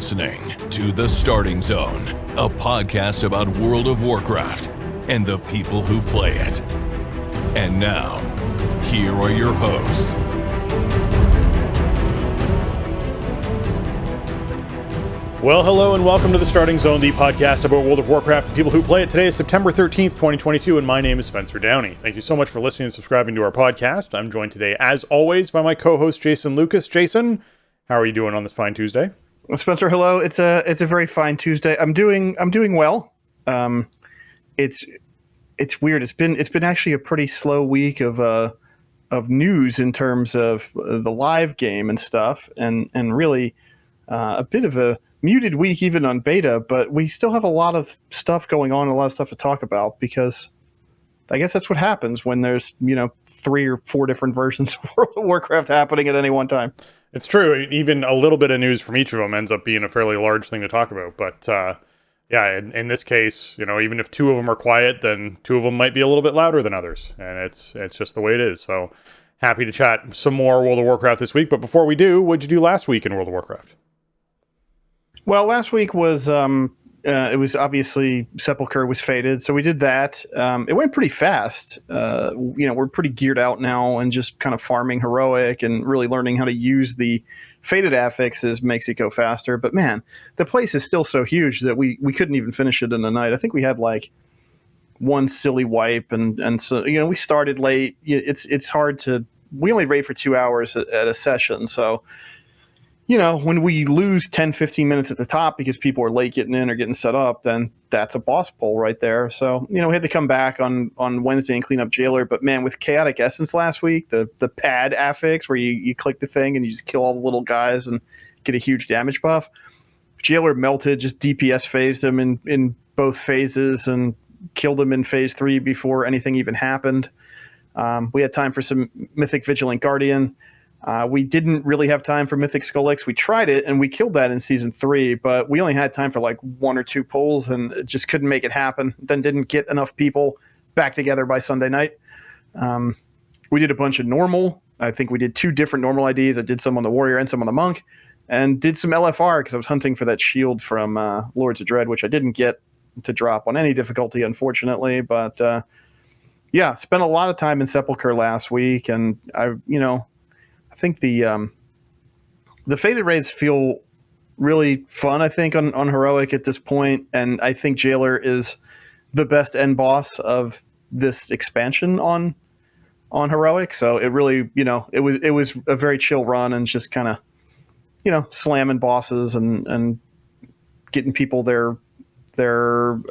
listening to The Starting Zone, a podcast about World of Warcraft and the people who play it. And now, here are your hosts. Well, hello and welcome to The Starting Zone, the podcast about World of Warcraft and people who play it. Today is September 13th, 2022, and my name is Spencer Downey. Thank you so much for listening and subscribing to our podcast. I'm joined today, as always, by my co-host, Jason Lucas. Jason, how are you doing on this fine Tuesday? Well, Spencer, hello. It's a very fine Tuesday. I'm doing well. It's weird. It's been actually a pretty slow week of news in terms of the live game and stuff, and really a bit of a muted week even on beta, but we still have a lot of stuff going on and a lot of stuff to talk about, because I guess that's what happens when there's, 3 or 4 different versions of World of Warcraft happening at any one time. It's true. Even a little bit of news from each of them ends up being a fairly large thing to talk about. But yeah, in this case, even if 2 of them are quiet, then 2 of them might be a little bit louder than others. And it's just the way it is. So happy to chat some more World of Warcraft this week. But before we do, what'd you do last week in World of Warcraft? Well, last week was it was obviously Sepulchre was fated, so we did that. It went pretty fast. We're pretty geared out now and just kind of farming heroic and really learning how to use the fated affixes makes it go faster. But man, the place is still so huge that we couldn't even finish it in a night. I think we had like one silly wipe, and so we started late. It's hard to. We only raid for 2 hours at a session, so. When we lose 10, 15 minutes at the top because people are late getting in or getting set up, then that's a boss pull right there. So, we had to come back on Wednesday and clean up Jailer. But, man, with Chaotic Essence last week, the pad affix where you click the thing and you just kill all the little guys and get a huge damage buff, Jailer melted, just DPS phased him in both phases and killed him in phase 3 before anything even happened. We had time for some Mythic Vigilant Guardian. We didn't really have time for Mythic Skolix. We tried it, and we killed that in Season 3, but we only had time for like 1 or 2 pulls, and it just couldn't make it happen. Then didn't get enough people back together by Sunday night. We did a bunch of normal. I think we did 2 different normal IDs. I did some on the Warrior and some on the Monk, and did some LFR because I was hunting for that shield from Lords of Dread, which I didn't get to drop on any difficulty, unfortunately. But yeah, spent a lot of time in Sepulchre last week, and I think the Fated raids feel really fun, I think, on Heroic at this point, and I think Jailer is the best end boss of this expansion on Heroic. So it really, it was a very chill run and just kind of, slamming bosses and getting people their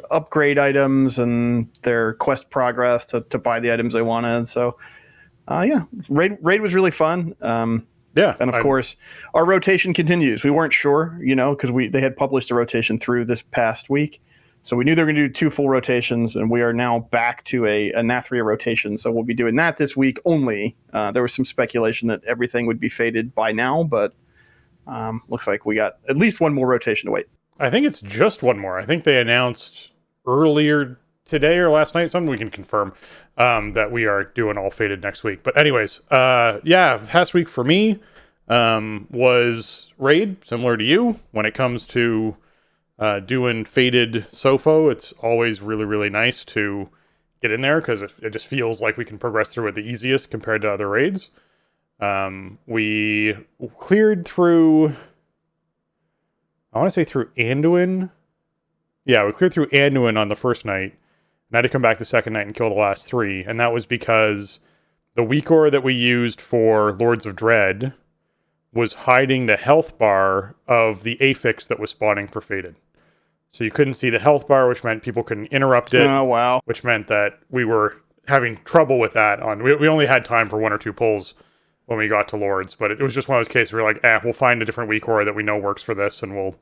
upgrade items and their quest progress to buy the items they wanted. So yeah, raid was really fun. Yeah, and of course, our rotation continues. We weren't sure, because they had published a rotation through this past week, so we knew they were going to do 2 full rotations, and we are now back to a Nathria rotation. So we'll be doing that this week only. There was some speculation that everything would be fated by now, but looks like we got at least 1 more rotation to wait. I think it's just 1 more. I think they announced earlier today or last night, something we can confirm, that we are doing all fated next week. But anyways, yeah, past week for me was raid, similar to you. When it comes to doing fated Sofo, it's always really, really nice to get in there because it just feels like we can progress through it the easiest compared to other raids. We cleared through, I want to say through Anduin. Yeah, we cleared through Anduin on the first night. And I had to come back the second night and kill the last 3. And that was because the weak ore that we used for Lords of Dread was hiding the health bar of the affix that was spawning for Fated. So you couldn't see the health bar, which meant people couldn't interrupt it. Oh, wow. Which meant that we were having trouble with that. We only had time for 1 or 2 pulls when we got to Lords. But it was just one of those cases where we're like, we'll find a different weak ore that we know works for this, and we'll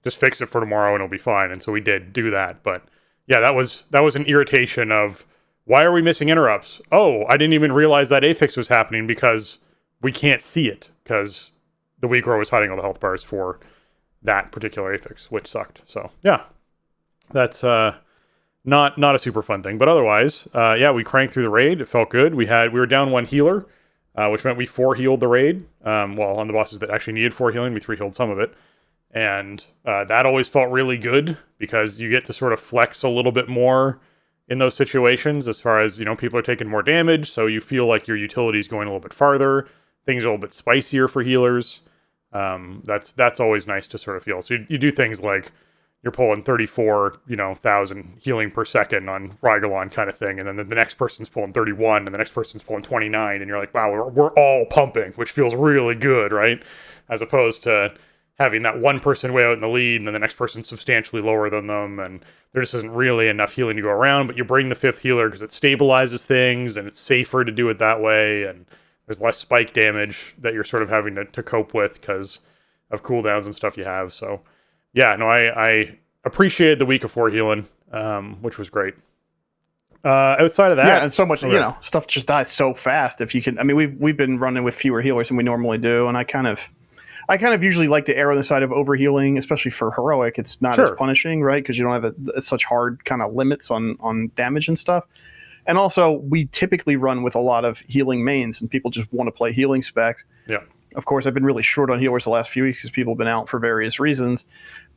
just fix it for tomorrow and it'll be fine. And so we did do that. But yeah, that was an irritation of, why are we missing interrupts? Oh, I didn't even realize that affix was happening because we can't see it because the weak ore was hiding all the health bars for that particular affix, which sucked. So yeah, that's not a super fun thing. But otherwise, yeah, we cranked through the raid. It felt good. We were down 1 healer, which meant we 4 healed the raid. Well, on the bosses that actually needed 4 healing, we 3 healed some of it. And that always felt really good because you get to sort of flex a little bit more in those situations as far as, people are taking more damage. So you feel like your utility is going a little bit farther. Things are a little bit spicier for healers. That's always nice to sort of feel. So you do things like you're pulling 34,000 healing per second on Rygalon kind of thing. And then the next person's pulling 31 and the next person's pulling 29. And you're like, wow, we're all pumping, which feels really good, right? As opposed to having that one person way out in the lead and then the next person's substantially lower than them. And there just isn't really enough healing to go around, but you bring the fifth healer because it stabilizes things and it's safer to do it that way. And there's less spike damage that you're sort of having to cope with because of cooldowns and stuff you have. So yeah, no, I appreciated the week of 4 healing, which was great. Outside of that, yeah, and so much, stuff just dies so fast. If you can, I mean, we've been running with fewer healers than we normally do, and I kind of usually like to err on the side of overhealing, especially for heroic. It's not as punishing, right? Because you don't have such hard kind of limits on damage and stuff. And also, we typically run with a lot of healing mains, and people just want to play healing specs. Yeah. Of course, I've been really short on healers the last few weeks because people have been out for various reasons.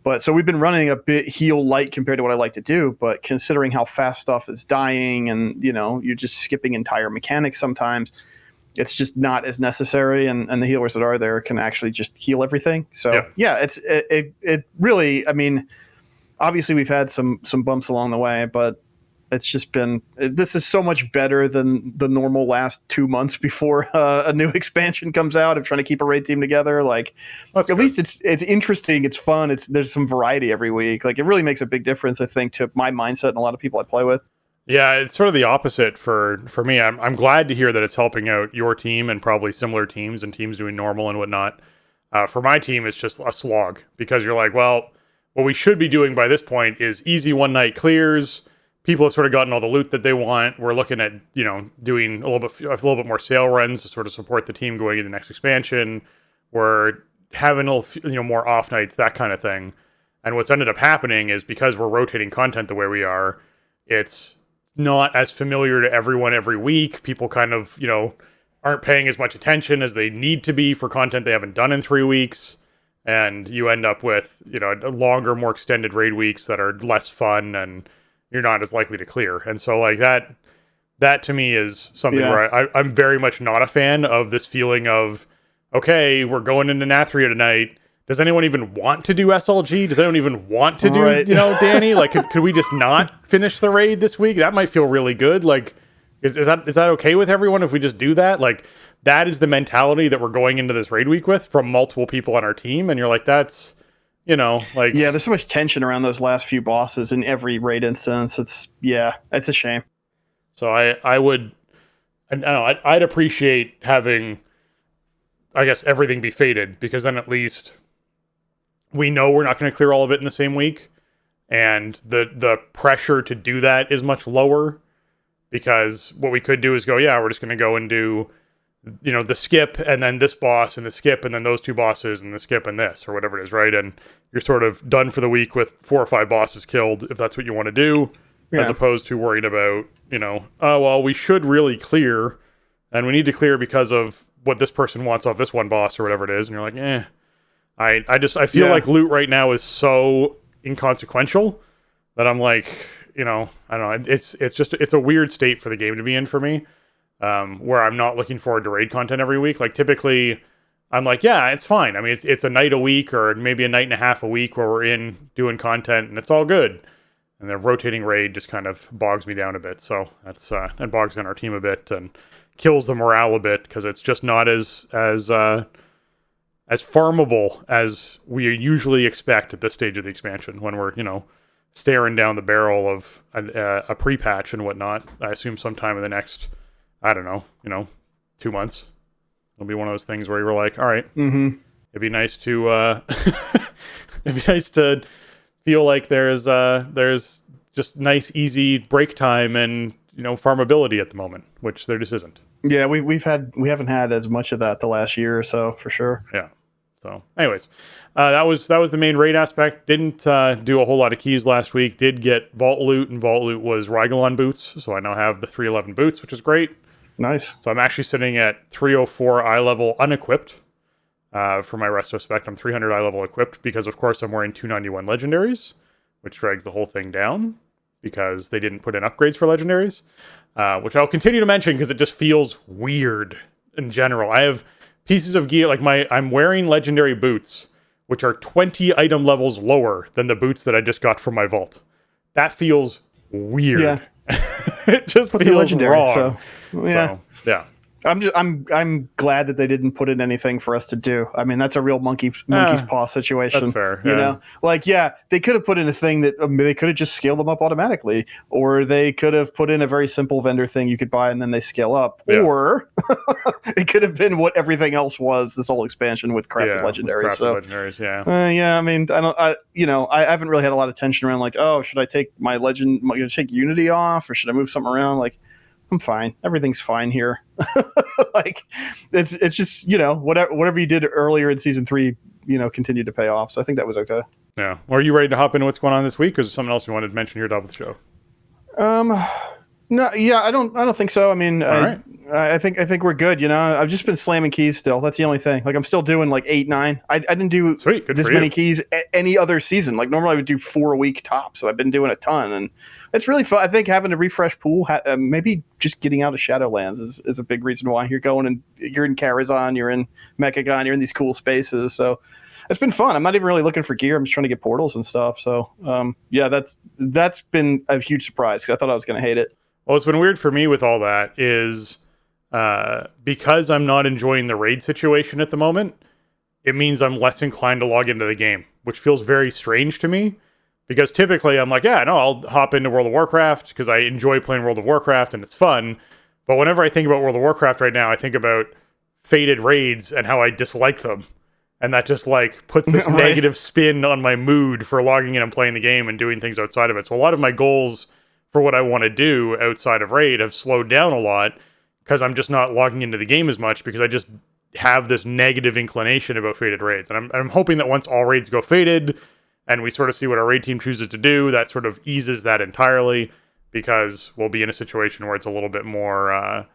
But so we've been running a bit heal light compared to what I like to do. But considering how fast stuff is dying and, you're just skipping entire mechanics sometimes, it's just not as necessary. And the healers that are there can actually just heal everything. So, yeah it really, I mean, obviously we've had some bumps along the way, but it's just been, this is so much better than the normal last 2 months before a new expansion comes out of trying to keep a raid team together. Like, at least it's interesting, it's fun, there's some variety every week. Like, it really makes a big difference, I think, to my mindset and a lot of people I play with. Yeah, it's sort of the opposite for me. I'm glad to hear that it's helping out your team and probably similar teams and teams doing normal and whatnot. For my team, it's just a slog because you're like, well, what we should be doing by this point is easy one night clears. People have sort of gotten all the loot that they want. We're looking at, doing a little bit more sale runs to sort of support the team going into the next expansion. We're having more off nights, that kind of thing. And what's ended up happening is because we're rotating content the way we are, it's not as familiar to everyone every week. People kind of, aren't paying as much attention as they need to be for content they haven't done in 3 weeks. And you end up with, longer, more extended raid weeks that are less fun and you're not as likely to clear. And so like that to me is something where I'm very much not a fan of this feeling of, okay, we're going into Nathria tonight. Does anyone even want to do SLG? Does anyone even want to do, Danny? Like, could we just not finish the raid this week? That might feel really good. Like, is that okay with everyone if we just do that? Like, that is the mentality that we're going into this raid week with from multiple people on our team. And you're like, that's, there's so much tension around those last few bosses in every raid instance. It's a shame. So I'd appreciate having, I guess, everything be fated, because then at least we know we're not going to clear all of it in the same week, and the pressure to do that is much lower, because what we could do is go, we're just going to go and do, the skip and then this boss and the skip and then those 2 bosses and the skip and this, or whatever it is, right? And you're sort of done for the week with 4 or 5 bosses killed, if that's what you want to do, as opposed to worried about, we should really clear, and we need to clear because of what this person wants off this one boss or whatever it is. And you're like, I feel like loot right now is so inconsequential that I'm like, I don't know. It's a weird state for the game to be in for me. Where I'm not looking forward to raid content every week. Like, typically I'm like, it's fine. I mean, it's a night a week or maybe a night and a half a week where we're in doing content and it's all good. And the rotating raid just kind of bogs me down a bit. So that bogs down our team a bit and kills the morale a bit, because it's just not as farmable as we usually expect at this stage of the expansion, when we're, staring down the barrel of a pre-patch and whatnot. I assume sometime in the next, 2 months. It'll be one of those things where you're like, all right, it'd be nice to feel like there's just nice, easy break time and, farmability at the moment, which there just isn't. Yeah, we haven't had as much of that the last year or so, for sure. Yeah. So anyways, that was the main raid aspect. Didn't do a whole lot of keys last week. Did get vault loot, and vault loot was Rygalon boots. So I now have the 311 boots, which is great. Nice. So I'm actually sitting at 304 eye level unequipped, For my Resto Spect, I'm 300 eye level equipped because, of course, I'm wearing 291 legendaries, which drags the whole thing down because they didn't put in upgrades for legendaries, which I'll continue to mention because it just feels weird in general. I have pieces of gear, like I'm wearing legendary boots, which are 20 item levels lower than the boots that I just got from my vault. That feels weird. Yeah. It just But they're feels legendary, wrong. so, yeah. So, yeah. I'm glad that they didn't put in anything for us to do. I mean, that's a real monkey's paw situation. That's fair. You know, like, yeah, they could have put in a thing that they could have just scaled them up automatically, or they could have put in a very simple vendor thing you could buy and then they scale up, or it could have been what everything else was. This whole expansion with crafted legendaries. Legendaries, yeah. Yeah. I mean, I haven't really had a lot of tension around like, oh, should I take my take Unity off, or should I move something around? Like, I'm fine. Everything's fine here. Like, it's just, whatever you did earlier in season 3, continued to pay off. So I think that was okay. Yeah. Well, are you ready to hop into what's going on this week, or is there something else you wanted to mention here top of the show? No, yeah, I don't think so. I mean, I think we're good. I've just been slamming keys still. That's the only thing. Like, I'm still doing like 8, 9. I didn't do this many keys any other season. Like, normally I would do 4 a week tops. So I've been doing a ton, and it's really fun. I think having a refresh pool, maybe just getting out of Shadowlands is a big reason why you're going, and you're in Karazhan, you're in Mechagon, you're in these cool spaces. So it's been fun. I'm not even really looking for gear. I'm just trying to get portals and stuff. So yeah, that's been a huge surprise because I thought I was going to hate it. Well, what's been weird for me with all that is because I'm not enjoying the raid situation at the moment, it means I'm less inclined to log into the game, which feels very strange to me. Because typically I'm like, yeah, no, I'll hop into World of Warcraft because I enjoy playing World of Warcraft and it's fun. But whenever I think about World of Warcraft right now, I think about fated raids and how I dislike them. And that just like puts this negative spin on my mood for logging in and playing the game and doing things outside of it. So a lot of my goals for what I want to do outside of raid have slowed down a lot because I'm just not logging into the game as much because I just have this negative inclination about fated raids. And I'm hoping that once all raids go fated and we sort of see what our raid team chooses to do, that sort of eases that entirely because we'll be in a situation where it's a little bit more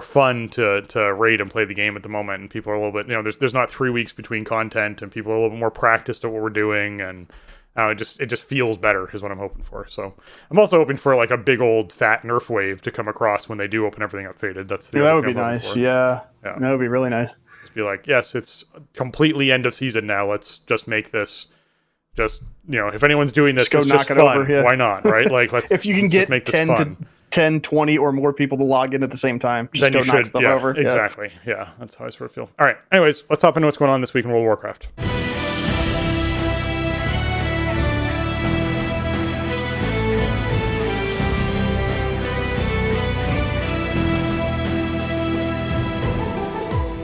fun to raid and play the game at the moment. And people are a little bit, there's not 3 weeks between content and people are a little bit more practiced at what we're doing. And it just feels better is what I'm hoping for. So I'm also hoping for like a big old fat nerf wave to come across when they do open everything up faded. That's the that would be nice. Yeah, that would be really nice. Just be like, yes, it's completely end of season now. Let's just make this just, if anyone's doing this, it's just fun. Over, yeah. Why not, right? Like, if you can get make 10, 20 or more people to log in at the same time, just then go you knock should, stuff over. Exactly. Yeah, that's how I sort of feel. All right. Anyways, let's hop into what's going on this week in World of Warcraft.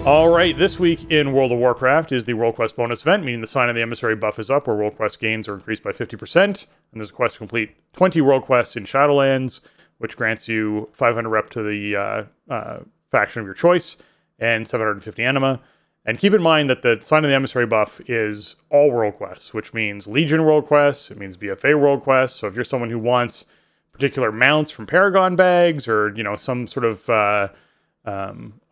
All right, this week in World of Warcraft is the World Quest bonus event, meaning the Sign of the Emissary buff is up, where World Quest gains are increased by 50%, and there's a quest to complete 20 World Quests in Shadowlands, which grants you 500 rep to the faction of your choice, and 750 anima. And keep in mind that the Sign of the Emissary buff is all World Quests, which means Legion World Quests, it means BFA World Quests, so if you're someone who wants particular mounts from Paragon bags, or, some sort of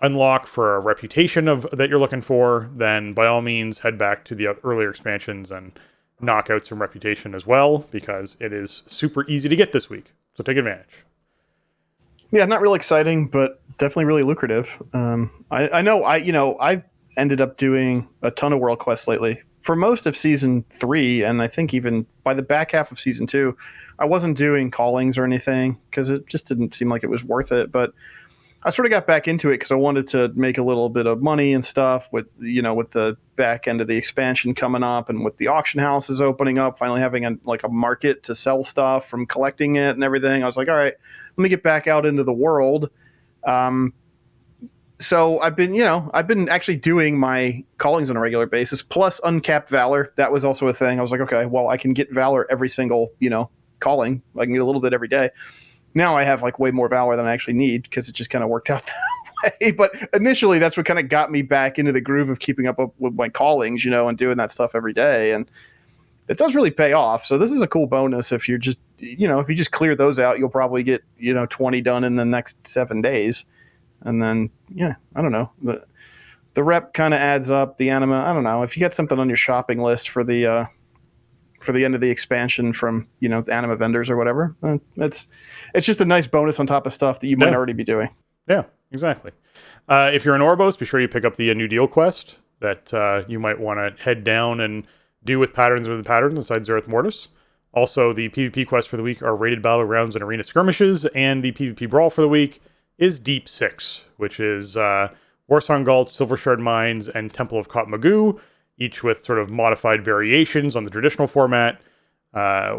unlock for a reputation that you're looking for, then by all means head back to the earlier expansions and knock out some reputation as well, because it is super easy to get this week. So take advantage. Yeah, not really exciting, but definitely really lucrative. I know I've ended up doing a ton of World Quests lately. For most of Season 3, and I think even by the back half of Season 2, I wasn't doing callings or anything because it just didn't seem like it was worth it. But I sort of got back into it because I wanted to make a little bit of money and stuff with the back end of the expansion coming up and with the auction houses opening up, finally having a market to sell stuff from collecting it and everything. I was like, all right, let me get back out into the world. So I've been actually doing my callings on a regular basis, plus uncapped Valor. That was also a thing. I was like, okay, well, I can get Valor every single, calling. I can get a little bit every day. Now I have way more Valor than I actually need because it just kind of worked out that way. But initially, that's what kind of got me back into the groove of keeping up with my callings, and doing that stuff every day. And it does really pay off. So this is a cool bonus. If you're just, if you just clear those out, you'll probably get, 20 done in the next 7 days. And then, I don't know. the rep kind of adds up. The anima, I don't know. If you get something on your shopping list for the end of the expansion from the anima vendors or whatever, it's just a nice bonus on top of stuff that you might already be doing. Yeah, exactly. If you're in Oribos, be sure you pick up the New Deal quest that you might want to head down and do with Patterns inside Zereth Mortis. Also, the PvP quests for the week are Rated Battlegrounds and Arena Skirmishes, and the PvP Brawl for the week is Deep 6, which is Warsong Gulch, Silvershard Mines, and Temple of Kot Magoo, each with sort of modified variations on the traditional format,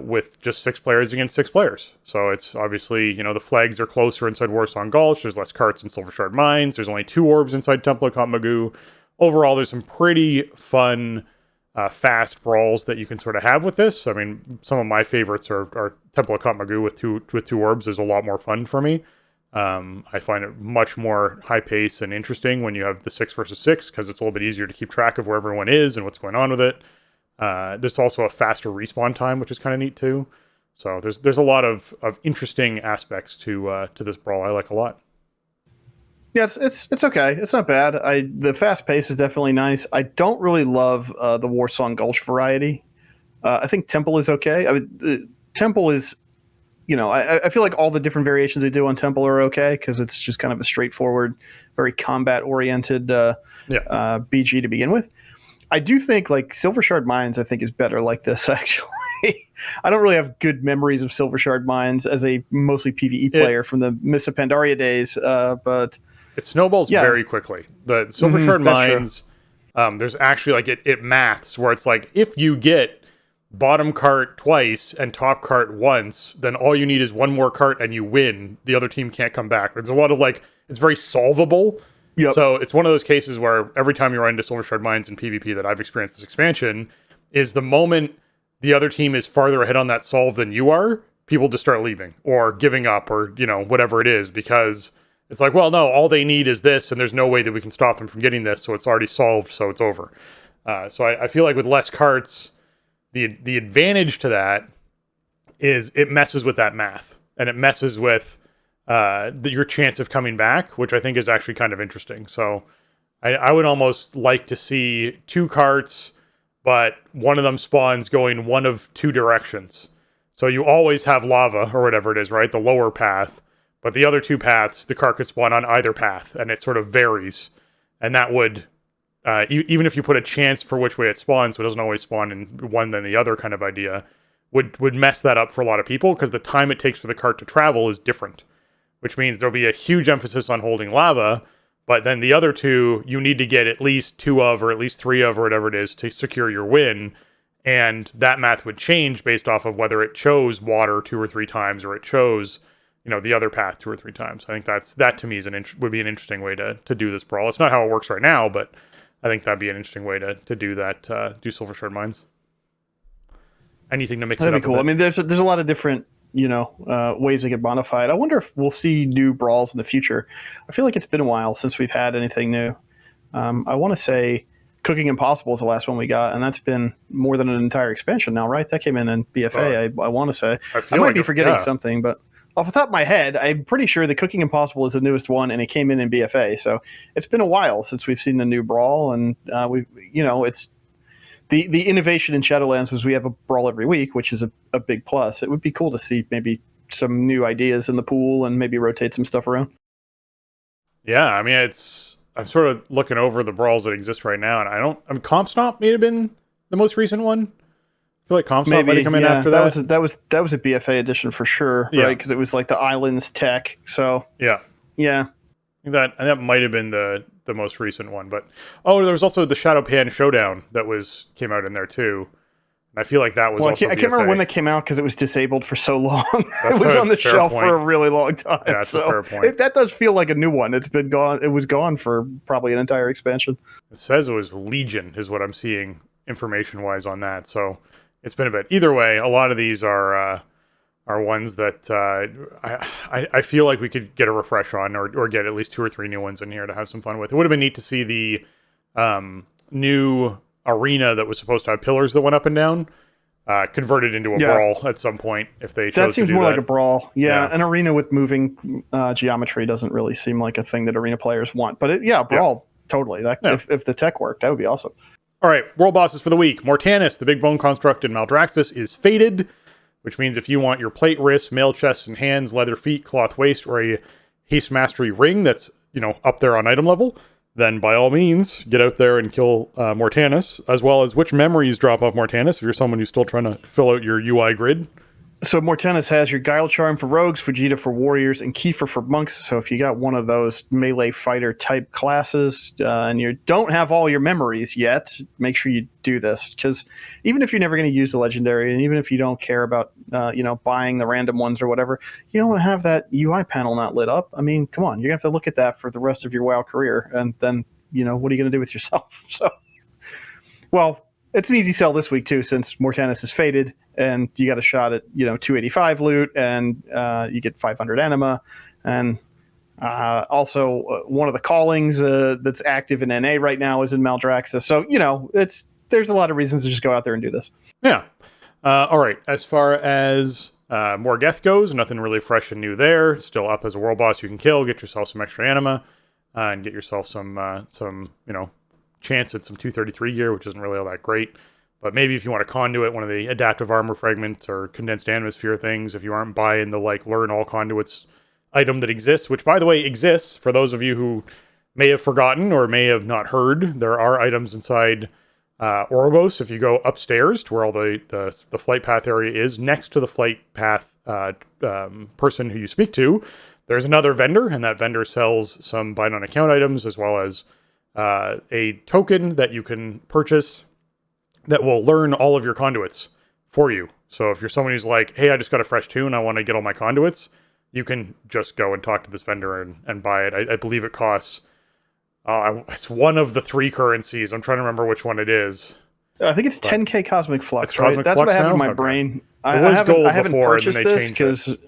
with just 6 players against 6 players. So it's obviously, the flags are closer inside Warsong Gulch, there's less carts in Silvershard Mines, there's only 2 orbs inside Temple of Kot Magoo. Overall, there's some pretty fun, fast brawls that you can sort of have with this. I mean, some of my favorites are Temple of Kot Magoo with two orbs is a lot more fun for me. I find it much more high pace and interesting when you have the 6 versus 6 because it's a little bit easier to keep track of where everyone is and what's going on with it. There's also a faster respawn time, which is kind of neat too. So there's a lot of interesting aspects to this brawl I like a lot. Yeah, it's okay. It's not bad. The fast pace is definitely nice. I don't really love the Warsong Gulch variety. I think Temple is okay. I mean, Temple is, I feel like all the different variations they do on Temple are okay because it's just kind of a straightforward, very combat-oriented BG to begin with. I do think like Silvershard Mines, I think is better like this actually. I don't really have good memories of Silvershard Mines as a mostly PvE player from the Mists of Pandaria days, but it snowballs very quickly. The Silvershard Mines, there's actually like it maths where it's like if you get bottom cart twice and top cart once, then all you need is one more cart and you win. The other team can't come back. There's a lot of it's very solvable. Yep. So it's one of those cases where every time you run into Silvershard Mines in PvP that I've experienced this expansion is the moment the other team is farther ahead on that solve than you are, people just start leaving or giving up or, whatever it is, because it's like, well, no, all they need is this and there's no way that we can stop them from getting this. So it's already solved. So it's over. So I feel like with less carts, the advantage to that is it messes with that math and it messes with your chance of coming back, which I think is actually kind of interesting. So I would almost like to see 2 carts, but one of them spawns going one of 2 directions. So you always have lava or whatever it is, right? The lower path, but the other 2 paths, the cart could spawn on either path and it sort of varies. And that would, even if you put a chance for which way it spawns, so it doesn't always spawn in one than the other kind of idea, would mess that up for a lot of people because the time it takes for the cart to travel is different. Which means there'll be a huge emphasis on holding lava, but then the other 2, you need to get at least 2 of or at least 3 of or whatever it is to secure your win, and that math would change based off of whether it chose water 2 or 3 times or it chose, the other path 2 or 3 times. I think that to me would be an interesting way to do this brawl. It's not how it works right now, but I think that'd be an interesting way to do that, do Silvershard Mines. Anything to mix it up. That'd be cool. I mean, there's a lot of different ways they get modified. I wonder if we'll see new brawls in the future. I feel like it's been a while since we've had anything new. I want to say Cooking Impossible is the last one we got, and that's been more than an entire expansion now, right? That came in BFA, I want to say. I might be forgetting something, but off the top of my head, I'm pretty sure the Cooking Impossible is the newest one, and it came in BFA. So it's been a while since we've seen the new brawl, and it's the innovation in Shadowlands was we have a brawl every week, which is a big plus. It would be cool to see maybe some new ideas in the pool and maybe rotate some stuff around. Yeah, I mean, I'm sort of looking over the brawls that exist right now, and Comp Stomp may have been the most recent one. I feel like Comp Stomp might have come in after that. That was a BFA edition for sure, right? Because it was like the Islands tech. So yeah. That might have been the most recent one, but there was also the Shadowpan Showdown that came out in there too. And I feel like that was also I can't remember when that came out because it was disabled for so long. It was on the shelf for a really long time. Yeah, that's a fair point. That does feel like a new one. It's been gone. It was gone for probably an entire expansion. It says it was Legion is what I'm seeing information wise on that. So it's been a bit. Either way, a lot of these are ones that I feel like we could get a refresh on or get at least 2 or 3 new ones in here to have some fun with. It would have been neat to see the new arena that was supposed to have pillars that went up and down converted into a brawl at some point if they chose to do that. That seems more like a brawl. Yeah, an arena with moving geometry doesn't really seem like a thing that arena players want. But brawl totally. Yeah. If the tech worked, that would be awesome. All right, world bosses for the week. Mortanus, the big bone construct in Maldraxxus, is fated, which means if you want your plate wrists, mail chests and hands, leather feet, cloth waist, or a haste mastery ring that's, up there on item level, then by all means, get out there and kill Mortanus, as well as which memories drop off Mortanus if you're someone who's still trying to fill out your UI grid. So Mortanus has your Guile Charm for rogues, Fujita for warriors, and Kiefer for monks. So if you got one of those melee fighter type classes and you don't have all your memories yet, make sure you do this. Because even if you're never going to use the legendary, and even if you don't care about buying the random ones or whatever, you don't want to have that UI panel not lit up. I mean, come on, you're going to have to look at that for the rest of your WoW career. And then, what are you going to do with yourself? So, well, it's an easy sell this week too, since Mortanus is fated, and you got a shot at 285 loot, and you get 500 anima, and also one of the callings that's active in NA right now is in Maldraxxus. So there's a lot of reasons to just go out there and do this. Yeah. All right. As far as Morgeth goes, nothing really fresh and new there. Still up as a world boss you can kill. Get yourself some extra anima, and get yourself some chance at some 233 gear, which isn't really all that great. But maybe if you want to conduit one of the adaptive armor fragments or condensed atmosphere things, if you aren't buying the learn all conduits item that exists, which by the way exists for those of you who may have forgotten or may have not heard, there are items inside Oribos. If you go upstairs to where all the flight path area is, next to the flight path person who you speak to, there's another vendor, and that vendor sells some bind on account items as well as a token that you can purchase that will learn all of your conduits for you. So if you're someone who's like, hey, I just got a fresh tune, I want to get all my conduits, you can just go and talk to this vendor and buy it. I believe it costs, it's one of the 3 currencies. I'm trying to remember which one it is. I think it's 10k Cosmic Flux, it's right? Cosmic That's Flux what I have now? in my Okay. brain. It was gold I haven't before, and then purchased they this changed it.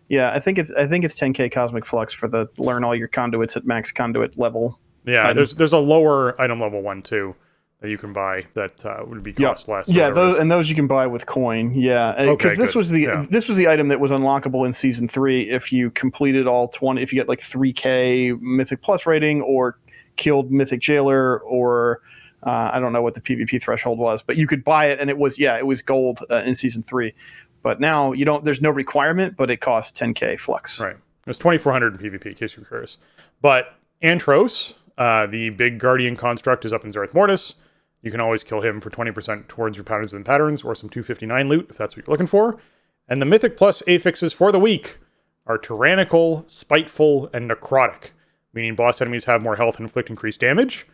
because, I think it's 10k Cosmic Flux for the learn all your conduits at max conduit level. Yeah, item. there's a lower item level one too that you can buy that would be cost less. Yeah, those you can buy with coin. Yeah, because Okay, this good. was the Yeah. this was the item that was unlockable in season 3 if you completed all 20. If you get like 3k Mythic Plus rating or killed Mythic Jailer or I don't know what the PvP threshold was, but you could buy it and it was gold in season 3. But now you don't. There's no requirement, but it costs 10k Flux. Right. There's 2,400 in PvP, in case you're curious. But Antros, the big Guardian construct, is up in Zereth Mortis. You can always kill him for 20% towards your patterns and patterns, or some 259 loot, if that's what you're looking for. And the Mythic Plus affixes for the week are Tyrannical, Spiteful, and Necrotic, meaning boss enemies have more health and inflict increased damage.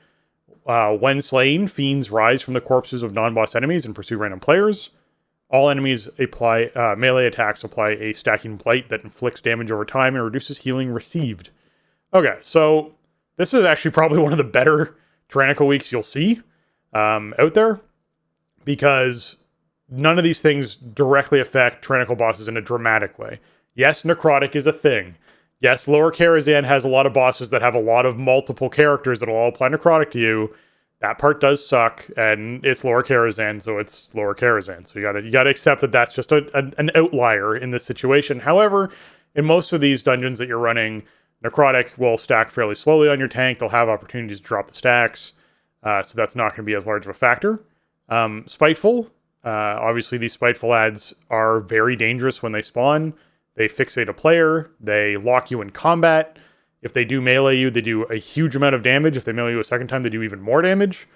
When slain, fiends rise from the corpses of non-boss enemies and pursue random players. All enemies apply melee attacks apply a stacking blight that inflicts damage over time and reduces healing received. Okay, so this is actually probably one of the better Tyrannical weeks you'll see out there, because none of these things directly affect Tyrannical bosses in a dramatic way. Yes, Necrotic is a thing. Yes, Lower Karazhan has a lot of bosses that have a lot of multiple characters that will all apply Necrotic to you. That part does suck, and it's Lower Karazhan, so it's Lower Karazhan. So you gotta accept that that's just an outlier in this situation. However, in most of these dungeons that you're running, Necrotic will stack fairly slowly on your tank. They'll have opportunities to drop the stacks, so that's not going to be as large of a factor. Spiteful, obviously these Spiteful ads are very dangerous when they spawn. They fixate a player, they lock you in combat. If they do melee you, they do a huge amount of damage. If they melee you a second time, they do even more damage.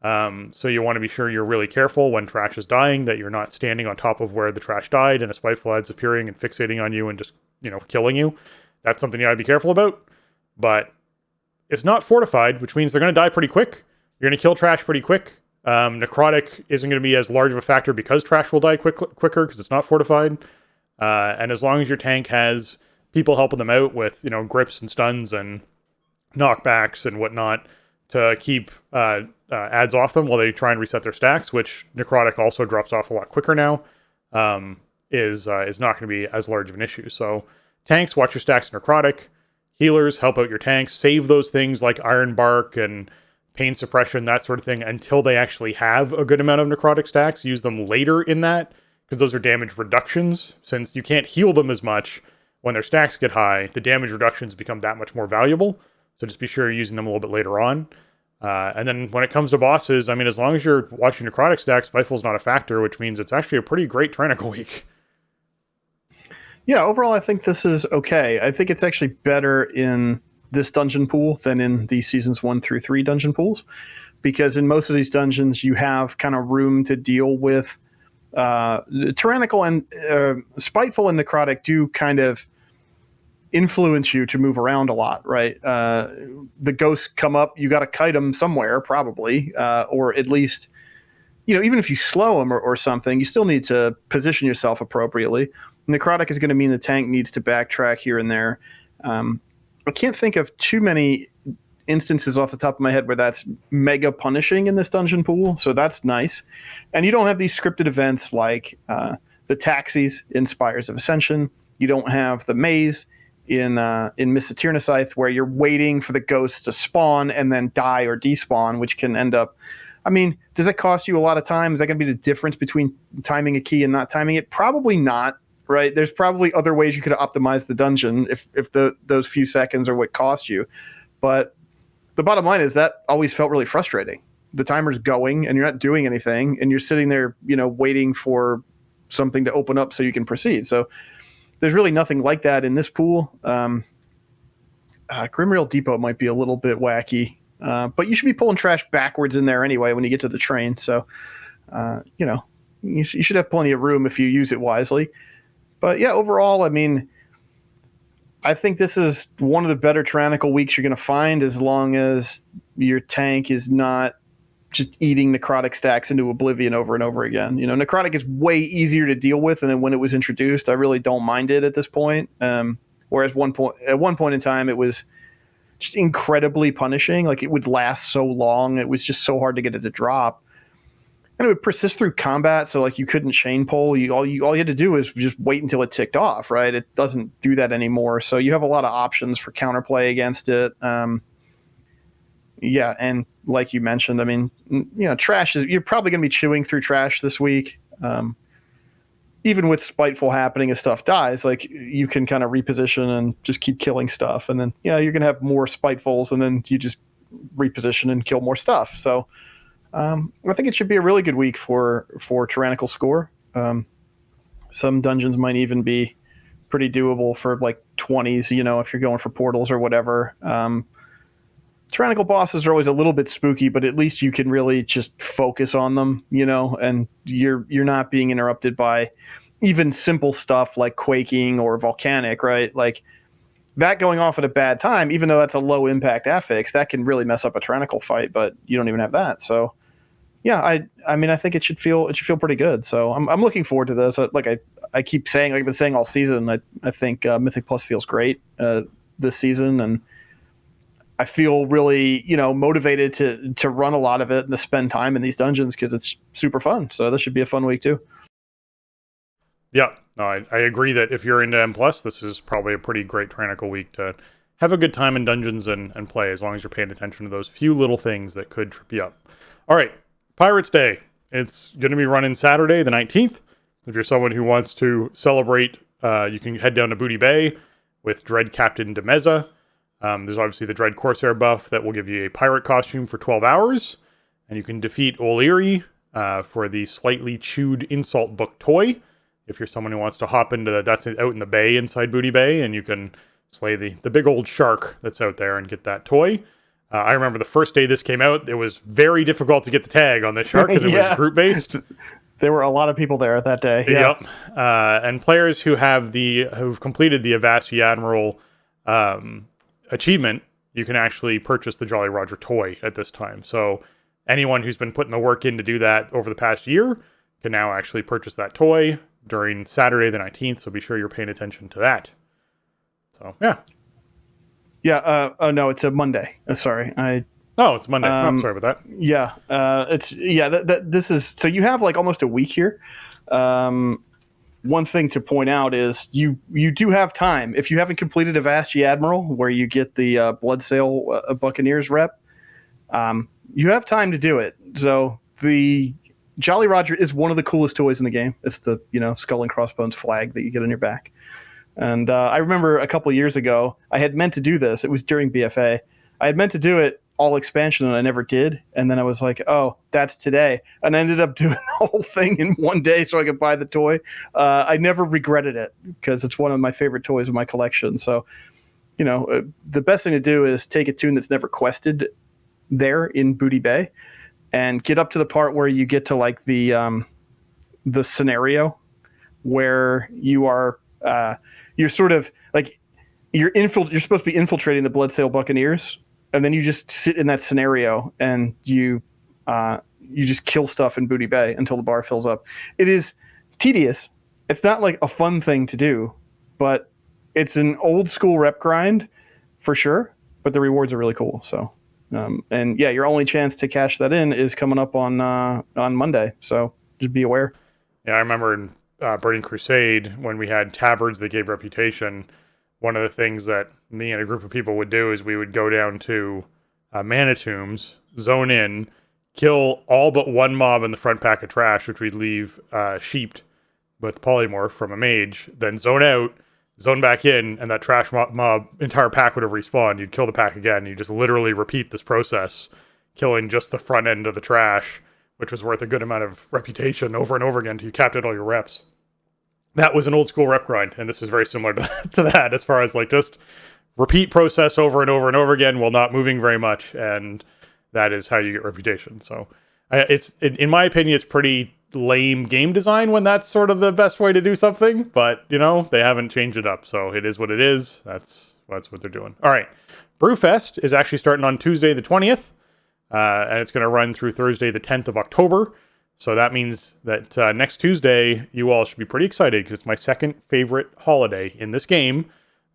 So you want to be sure you're really careful when trash is dying, that you're not standing on top of where the trash died and a Spiteful ad's appearing and fixating on you and just, killing you. That's something you gotta be careful about. But it's not fortified, which means they're gonna die pretty quick. You're gonna kill trash pretty quick. Necrotic isn't gonna be as large of a factor because trash will die quicker because it's not fortified. And as long as your tank has people helping them out with, grips and stuns and knockbacks and whatnot to keep ads off them while they try and reset their stacks, which Necrotic also drops off a lot quicker now, is not going to be as large of an issue. So tanks, watch your stacks in Necrotic. Healers, help out your tanks. Save those things like Iron Bark and Pain Suppression, that sort of thing, until they actually have a good amount of Necrotic stacks. Use them later in that, because those are damage reductions. Since you can't heal them as much when their stacks get high, the damage reductions become that much more valuable. So just be sure you're using them a little bit later on. And then when it comes to bosses, I mean, as long as you're watching necrotic stack, Spiteful's not a factor, which means it's actually a pretty great Tyrannical week. Yeah, overall, I think this is okay. I think it's actually better in this dungeon pool than in the seasons 1 through 3 dungeon pools, because in most of these dungeons, you have kind of room to deal with Tyrannical, and Spiteful and Necrotic do kind of influence you to move around a lot, right? The ghosts come up, you got to kite them somewhere, probably, or at least, even if you slow them or something, you still need to position yourself appropriately. Necrotic is going to mean the tank needs to backtrack here and there. I can't think of too many instances off the top of my head where that's mega punishing in this dungeon pool, so that's nice. And you don't have these scripted events like the taxis in Spires of Ascension. You don't have the maze in Mists of Tyrannosaith, where you're waiting for the ghosts to spawn and then die or despawn, which can end up... I mean, does that cost you a lot of time? Is that going to be the difference between timing a key and not timing it? Probably not, right? There's probably other ways you could have optimized the dungeon if those few seconds are what cost you. But the bottom line is that always felt really frustrating. The timer's going and you're not doing anything, and you're sitting there, waiting for something to open up so you can proceed. So there's really nothing like that in this pool. Grimrail Depot might be a little bit wacky, but you should be pulling trash backwards in there anyway when you get to the train. So, you should have plenty of room if you use it wisely. But yeah, overall, I mean, I think this is one of the better Tyrannical weeks you're going to find, as long as your tank is not just eating necrotic stacks into oblivion over and over again. Necrotic is way easier to deal with, and then when it was introduced, I really don't mind it at this point. Whereas at one point in time, it was just incredibly punishing. Like, it would last so long, it was just so hard to get it to drop, and it would persist through combat. So like, you couldn't chain pull. All you had to do was just wait until it ticked off. Right? It doesn't do that anymore. So you have a lot of options for counterplay against it. Yeah, and like you mentioned, I mean, trash you're probably going to be chewing through trash this week. Even with Spiteful happening as stuff dies, like, you can kind of reposition and just keep killing stuff. And then, you're going to have more Spitefuls, and then you just reposition and kill more stuff. So I think it should be a really good week for Tyrannical score. Some dungeons might even be pretty doable for like 20s, if you're going for portals or whatever. Tyrannical bosses are always a little bit spooky, but at least you can really just focus on them, and you're not being interrupted by even simple stuff like quaking or volcanic, right? Like, that going off at a bad time, even though that's a low impact affix, that can really mess up a Tyrannical fight, but you don't even have that. So yeah, I mean, I think it should feel pretty good. So I'm looking forward to this. Like I keep saying, like I've been saying all season, I think Mythic Plus feels great this season, and I feel really, motivated to run a lot of it and to spend time in these dungeons because it's super fun. So this should be a fun week too. Yeah, no, I agree that if you're into M+, this is probably a pretty great Tyrannical week to have a good time in dungeons and play, as long as you're paying attention to those few little things that could trip you up. All right, Pirates Day. It's going to be running Saturday, the 19th. If you're someone who wants to celebrate, you can head down to Booty Bay with Dread Captain Demeza. There's obviously the Dread Corsair buff that will give you a pirate costume for 12 hours. And you can defeat O'Leary for the Slightly Chewed Insult Book toy. If you're someone who wants to hop into that's out in the bay inside Booty Bay, and you can slay the big old shark that's out there and get that toy. I remember the first day this came out, it was very difficult to get the tag on this shark because it was group-based. There were a lot of people there that day. Yeah. Yep. And players who've completed the Avasti Admiral achievement, you can actually purchase the Jolly Roger toy at this time. So anyone who's been putting the work in to do that over the past year can now actually purchase that toy during Saturday the 19th. So be sure you're paying attention to that. So, yeah. Yeah. No, it's a Monday. Sorry. It's Monday. I'm sorry about that. Yeah. This is, so you have like almost a week here. One thing to point out is you do have time. If you haven't completed Avasti Admiral, where you get the Bloodsail Buccaneers rep, you have time to do it. So the Jolly Roger is one of the coolest toys in the game. It's the skull and crossbones flag that you get on your back. And I remember a couple of years ago, I had meant to do this. It was during BFA. I had meant to do it all expansion and I never did. And then I was like, oh, that's today. And I ended up doing the whole thing in one day so I could buy the toy. I never regretted it because it's one of my favorite toys in my collection. So, the best thing to do is take a toon that's never quested there in Booty Bay and get up to the part where you get to like the scenario where you are, you're sort of like, you're supposed to be infiltrating the Bloodsail Buccaneers. And then you just sit in that scenario and you just kill stuff in Booty Bay until the bar fills up. It is tedious. It's not like a fun thing to do, but it's an old school rep grind for sure. But the rewards are really cool. So, and yeah, your only chance to cash that in is coming up on Monday. So just be aware. Yeah, I remember in Burning Crusade when we had tabards that gave reputation. One of the things that me and a group of people would do is we would go down to mana tombs, zone in, kill all but one mob in the front pack of trash, which we'd leave sheeped with polymorph from a mage, then zone out, zone back in, and that trash mob entire pack would have respawned. You'd kill the pack again. You just literally repeat this process, killing just the front end of the trash, which was worth a good amount of reputation over and over again until you capped out all your reps. That was an old school rep grind, and this is very similar to that as far as like just repeat process over and over and over again while not moving very much, and that is how you get reputation. So in my opinion, it's pretty lame game design when that's sort of the best way to do something, but they haven't changed it up, so it is what it is. That's what they're doing. All right, Brewfest is actually starting on Tuesday the 20th, and it's going to run through Thursday the 10th of October. So that means that next Tuesday, you all should be pretty excited because it's my second favorite holiday in this game,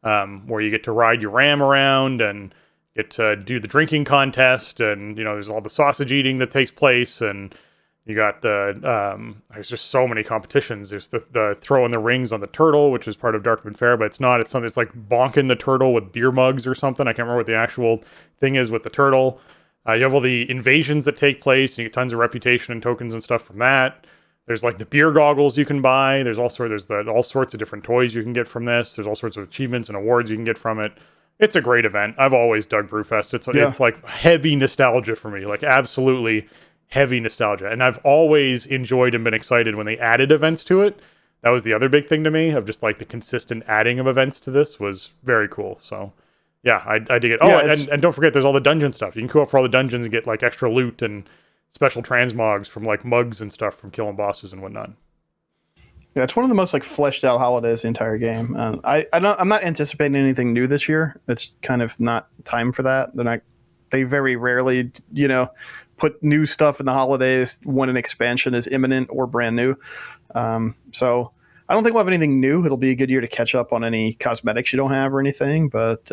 where you get to ride your ram around and get to do the drinking contest, and there's all the sausage eating that takes place, and you got there's just so many competitions. There's the throwing the rings on the turtle, which is part of Darkmoon Fair, but it's not. It's something. It's like bonking the turtle with beer mugs or something. I can't remember what the actual thing is with the turtle. You have all the invasions that take place, and you get tons of reputation and tokens and stuff from that. There's like the beer goggles you can buy. There's all sorts of different toys you can get from this. There's all sorts of achievements and awards you can get from it. It's a great event. I've always dug Brewfest. It's like heavy nostalgia for me, like absolutely heavy nostalgia. And I've always enjoyed and been excited when they added events to it. That was the other big thing to me of just like the consistent adding of events to this was very cool. So yeah, I dig it. Oh, and don't forget, there's all the dungeon stuff. You can go up for all the dungeons and get like extra loot and special transmogs from like mugs and stuff from killing bosses and whatnot. Yeah, it's one of the most like fleshed out holidays in the entire game. I'm not anticipating anything new this year. It's kind of not time for that. They very rarely, put new stuff in the holidays when an expansion is imminent or brand new. So I don't think we'll have anything new. It'll be a good year to catch up on any cosmetics you don't have or anything, but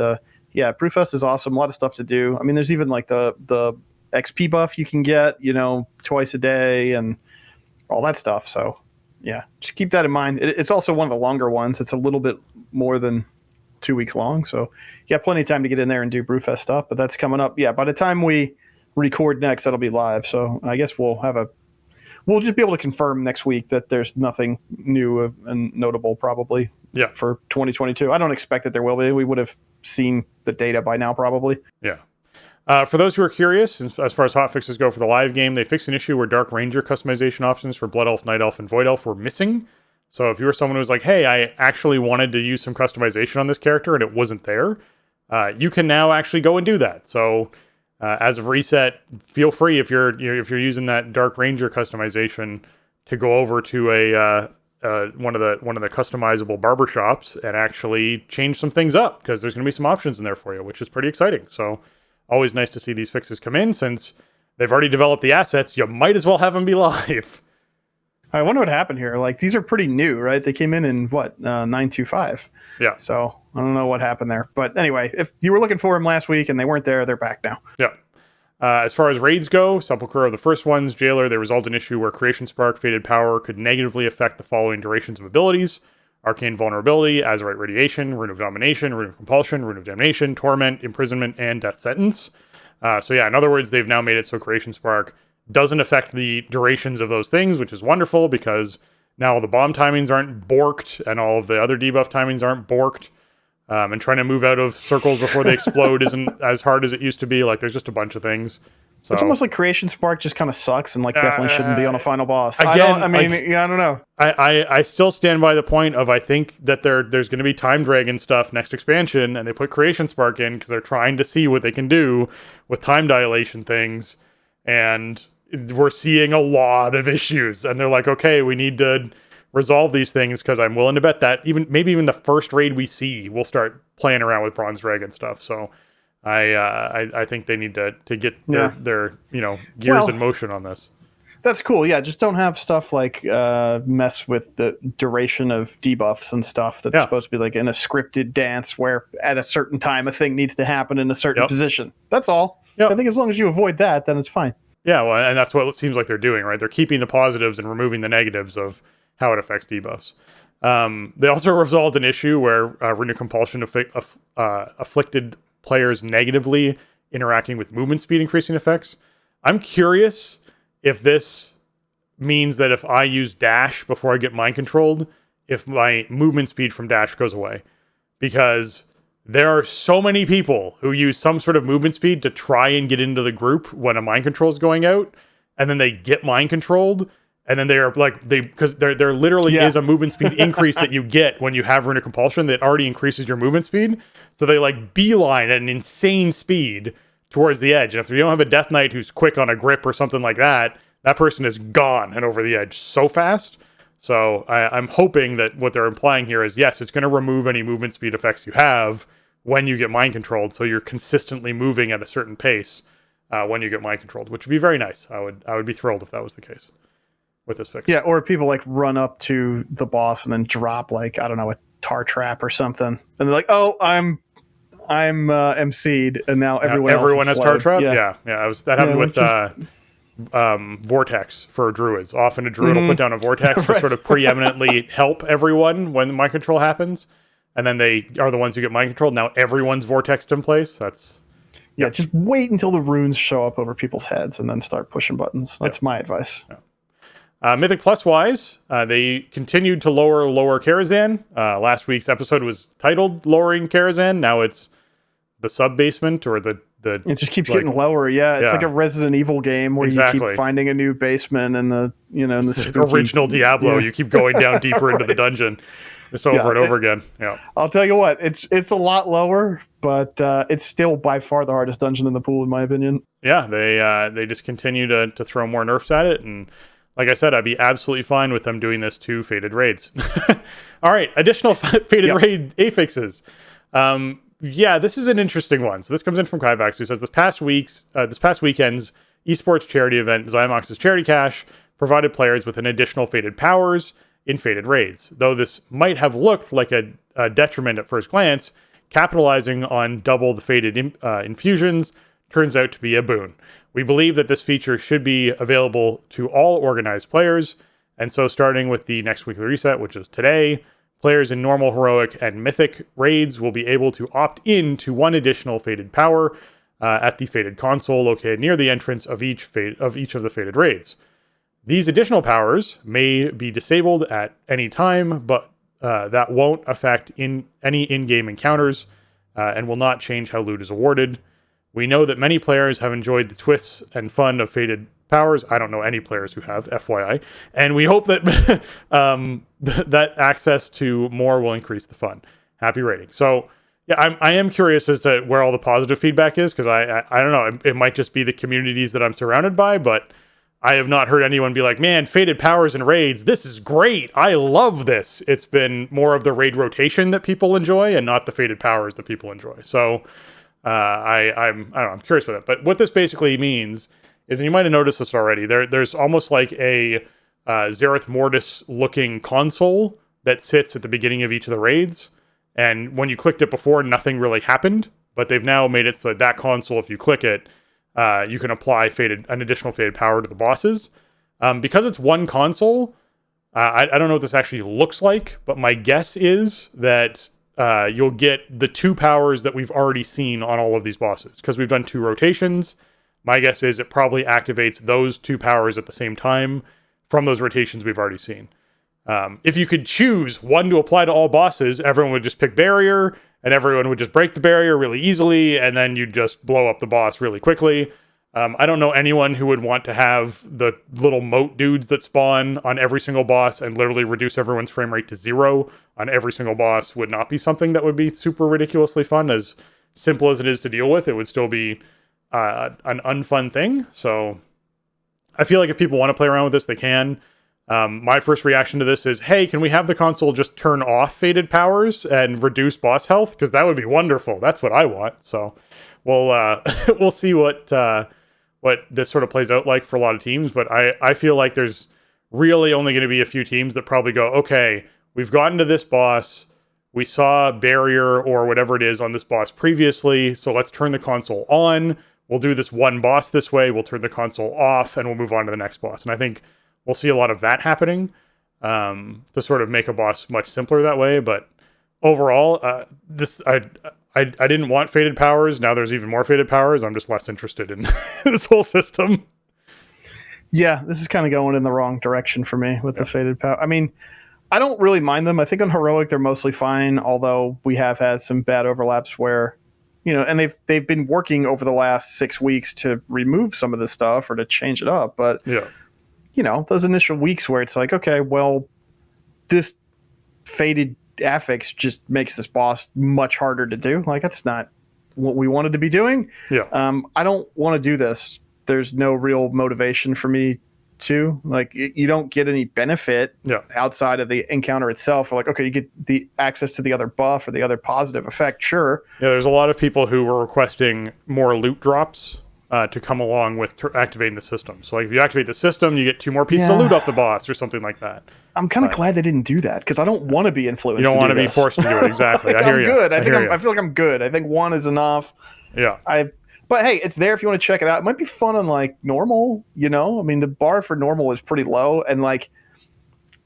yeah, Brewfest is awesome. A lot of stuff to do. I mean, there's even like the XP buff you can get, twice a day and all that stuff. So yeah, just keep that in mind. It's also one of the longer ones. It's a little bit more than 2 weeks long. So yeah, plenty of time to get in there and do Brewfest stuff, but that's coming up. Yeah, by the time we record next, that'll be live. So I guess we'll just be able to confirm next week that there's nothing new and notable probably for 2022. I don't expect that there will be. We would have seen the data by now probably. Yeah. For those who are curious, as far as hotfixes go for the live game, they fixed an issue where Dark Ranger customization options for Blood Elf, Night Elf, and Void Elf were missing. So if you were someone who was like, hey, I actually wanted to use some customization on this character and it wasn't there, you can now actually go and do that. So as of reset, feel free if you're using that Dark Ranger customization to go over to one of the customizable barbershops and actually change some things up, because there's going to be some options in there for you, which is pretty exciting. So always nice to see these fixes come in. Since they've already developed the assets, you might as well have them be live. I wonder what happened here. Like, these are pretty new, right? They came in what, 9.25? Yeah. So I don't know what happened there. But anyway, if you were looking for them last week and they weren't there, they're back now. Yeah. As far as raids go, Sepulchre are the first ones. Jailer, they resolved an issue where Creation Spark, Fated Power could negatively affect the following durations of abilities: Arcane Vulnerability, Azerite Radiation, Rune of Domination, Rune of Compulsion, Rune of Damnation, Torment, Imprisonment, and Death Sentence. So yeah, in other words, they've now made it so Creation Spark doesn't affect the durations of those things, which is wonderful, because now all the bomb timings aren't borked and all of the other debuff timings aren't borked. And trying to move out of circles before they explode isn't as hard as it used to be. Like, there's just a bunch of things. So it's almost like Creation Spark just kind of sucks and like definitely shouldn't be on a final boss. Again, I don't know. I still stand by the point of I think that there's going to be Time Dragon stuff next expansion, and they put Creation Spark in because they're trying to see what they can do with time dilation things, and we're seeing a lot of issues, and they're like, okay, we need to resolve these things, because I'm willing to bet that maybe even the first raid we see, we'll start playing around with Bronze Dragon stuff. So I think they need to get their gears in motion on this. That's cool. Yeah, just don't have stuff like mess with the duration of debuffs and stuff that's supposed to be like in a scripted dance where at a certain time a thing needs to happen in a certain position. That's all. I think as long as you avoid that, then it's fine. Yeah, well, and that's what it seems like they're doing, right? They're keeping the positives and removing the negatives of how it affects debuffs. They also resolved an issue where Renew Compulsion afflicted players negatively interacting with movement speed increasing effects. I'm curious if this means that if I use dash before I get mind controlled, if my movement speed from dash goes away. Because there are so many people who use some sort of movement speed to try and get into the group when a mind control is going out, and then they get mind controlled, and then they're like, because there literally is a movement speed increase that you get when you have Rune of Compulsion that already increases your movement speed. So they like beeline at an insane speed towards the edge. And if you don't have a Death Knight who's quick on a grip or something like that, that person is gone and over the edge so fast. So I'm hoping that what they're implying here is, yes, it's going to remove any movement speed effects you have when you get mind controlled. So you're consistently moving at a certain pace when you get mind controlled, which would be very nice. I would be thrilled if that was the case with this fix. Yeah, or people like run up to the boss and then drop like, I don't know, a tar trap or something. And they're like, oh, I'm MC'd, and now everyone has tar trap. Yeah. That happened with Vortex for druids. Often a druid will put down a vortex to sort of preeminently help everyone when mind control happens, and then they are the ones who get mind controlled. Now everyone's vortexed in place. That's just wait until the runes show up over people's heads and then start pushing buttons. That's my advice. Mythic Plus wise, they continued to lower Karazhan. Last week's episode was titled Lowering Karazhan. Now it's the sub-basement, or the it just keeps getting lower. It's like a Resident Evil game where you keep finding a new basement and the original Diablo. You keep going down deeper into the dungeon, just over and over again. Yeah, I'll tell you what, it's a lot lower, but it's still by far the hardest dungeon in the pool, in my opinion. Yeah, they just continue to throw more nerfs at it, and like I said, I'd be absolutely fine with them doing this to Fated Raids. All right, additional Fated Raid affixes. This is an interesting one. So this comes in from Kyvax, who says this past weekend's esports charity event, Zymox's Charity Cash, provided players with an additional Fated powers in Fated Raids. Though this might have looked like a detriment at first glance, capitalizing on double the Fated infusions turns out to be a boon. We believe that this feature should be available to all organized players, and so starting with the next weekly reset, which is today, players in normal, heroic, and mythic raids will be able to opt in to one additional Fated power at the Fated console located near the entrance of each of the Fated raids. These additional powers may be disabled at any time, but that won't affect any in-game encounters and will not change how loot is awarded. We know that many players have enjoyed the twists and fun of Fated powers. I don't know any players who have, FYI. And we hope that that access to more will increase the fun. Happy rating. So, yeah, I am curious as to where all the positive feedback is, because I don't know. It might just be the communities that I'm surrounded by, but I have not heard anyone be like, man, Fated powers and raids, this is great. I love this. It's been more of the raid rotation that people enjoy and not the Fated powers that people enjoy. So, I'm curious about that. But what this basically means is, and you might have noticed this already, there's almost like a Zereth Mortis looking console that sits at the beginning of each of the raids. And when you clicked it before, nothing really happened. But they've now made it so that console, if you click it, you can apply an additional Fated power to the bosses. Because it's one console, I don't know what this actually looks like, but my guess is that you'll get the two powers that we've already seen on all of these bosses, because we've done 2 rotations. My guess is it probably activates those 2 powers at the same time from those rotations we've already seen. If you could choose one to apply to all bosses, everyone would just pick Barrier, and everyone would just break the barrier really easily, and then you'd just blow up the boss really quickly. I don't know anyone who would want to have the little moat dudes that spawn on every single boss and literally reduce everyone's frame rate to 0 on every single boss. Would not be something that would be super ridiculously fun. As simple as it is to deal with, it would still be an unfun thing. So I feel like if people want to play around with this, they can. My first reaction to this is, hey, can we have the console just turn off faded powers and reduce boss health? Because that would be wonderful. That's what I want. So we'll see what this sort of plays out like for a lot of teams. But I feel like there's really only going to be a few teams that probably go, okay, we've gotten to this boss. We saw barrier or whatever it is on this boss previously. So let's turn the console on. We'll do this one boss this way. We'll turn the console off and we'll move on to the next boss. And I think we'll see a lot of that happening to sort of make a boss much simpler that way. But overall, I didn't want faded powers. Now there's even more faded powers. I'm just less interested in this whole system. Yeah, this is kind of going in the wrong direction for me with the faded power. I mean, I don't really mind them. I think on Heroic they're mostly fine, although we have had some bad overlaps where, and they've been working over the last 6 weeks to remove some of this stuff or to change it up. But those initial weeks where it's like, okay, well, this faded affix just makes this boss much harder to do. Like, that's not what we wanted to be doing. I don't want to do this. There's no real motivation for me to, like, you don't get any benefit outside of the encounter itself. Or like, okay, you get the access to the other buff or the other positive effect, sure. There's a lot of people who were requesting more loot drops to come along with activating the system. So like if you activate the system, you get 2 more pieces of loot off the boss or something like that. I'm kind of glad they didn't do that because I don't want to be influenced. You don't want to be forced to do it. Exactly. Like, I hear I'm you. good. I feel like I'm good. I think 1 is enough. Yeah. But hey, it's there if you want to check it out. It might be fun on like normal, I mean, the bar for normal is pretty low. And like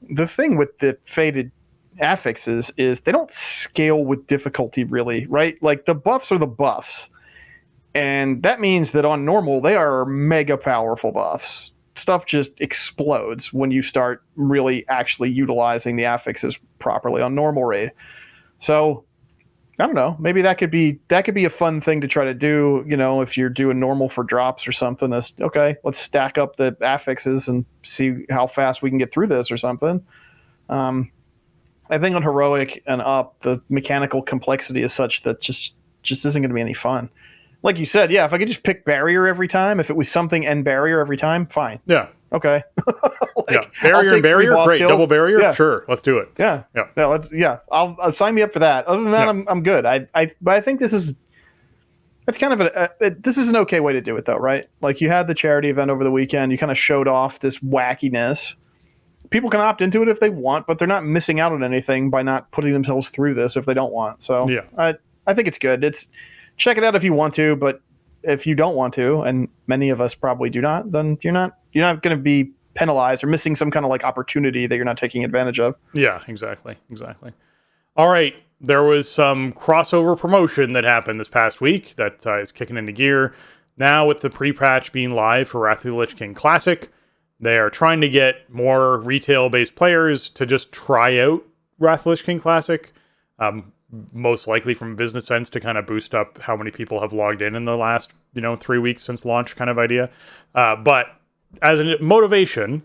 the thing with the faded affixes is they don't scale with difficulty really, right? Like the buffs are the buffs. And that means that on normal, they are mega powerful buffs. Stuff just explodes when you start really actually utilizing the affixes properly on normal raid. So I don't know. Maybe that could be a fun thing to try to do. If you're doing normal for drops or something, that's okay. Let's stack up the affixes and see how fast we can get through this or something. I think on Heroic and up, the mechanical complexity is such that just isn't going to be any fun. Like you said, if I could just pick barrier every time, if it was something and barrier every time, fine. Yeah. Okay. Barrier and barrier, great. Kills. Double barrier, sure. Let's do it. Yeah. I'll sign me up for that. Other than that, I'm good. But I think that's kind of this is an okay way to do it though, right? Like you had the charity event over the weekend. You kind of showed off this wackiness. People can opt into it if they want, but they're not missing out on anything by not putting themselves through this if they don't want. So I think it's good. Check it out if you want to, but if you don't want to, and many of us probably do not, then you're not going to be penalized or missing some kind of like opportunity that you're not taking advantage of. Yeah, exactly. All right. There was some crossover promotion that happened this past week that is kicking into gear. Now with the pre-patch being live for Wrath of the Lich King Classic, they are trying to get more retail-based players to just try out Wrath of the Lich King Classic. Most likely from a business sense to kind of boost up how many people have logged in the last 3 weeks since launch kind of idea. But as a motivation,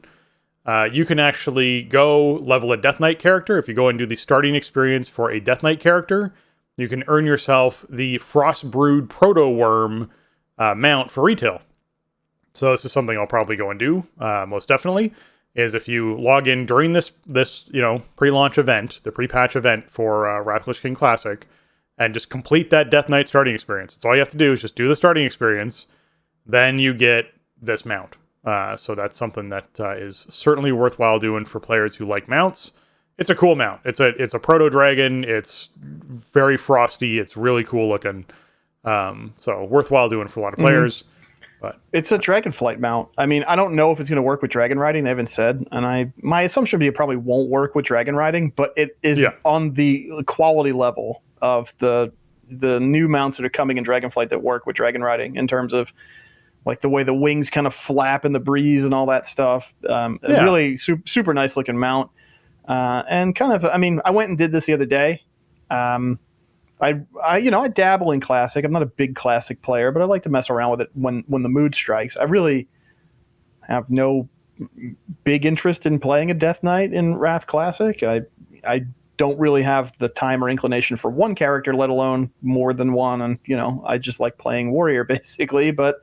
you can actually go level a Death Knight character. If you go and do the starting experience for a Death Knight character, you can earn yourself the Frostbrood Proto-Worm mount for retail. So this is something I'll probably go and do, most definitely. Is if you log in during this pre-launch event, the pre-patch event for Wrath of the Lich King Classic, and just complete that Death Knight starting experience. That's all you have to do is just do the starting experience, then you get this mount. So that's something that is certainly worthwhile doing for players who like mounts. It's a cool mount. It's a proto dragon. It's very frosty. It's really cool looking. So worthwhile doing for a lot of players. Mm-hmm. But it's a Dragonflight mount. I mean, I don't know if it's going to work with dragon riding. They haven't said, and my assumption would be it probably won't work with dragon riding, but it is on the quality level of the new mounts that are coming in Dragonflight that work with dragon riding in terms of like the way the wings kind of flap in the breeze and all that stuff. Really super nice looking mount. And kind of, I mean, I went and did this the other day. I dabble in classic. I'm not a big classic player, but I like to mess around with it when the mood strikes. I really have no big interest in playing a Death Knight in Wrath Classic. I don't really have the time or inclination for one character, let alone more than one. And, I just like playing Warrior basically. But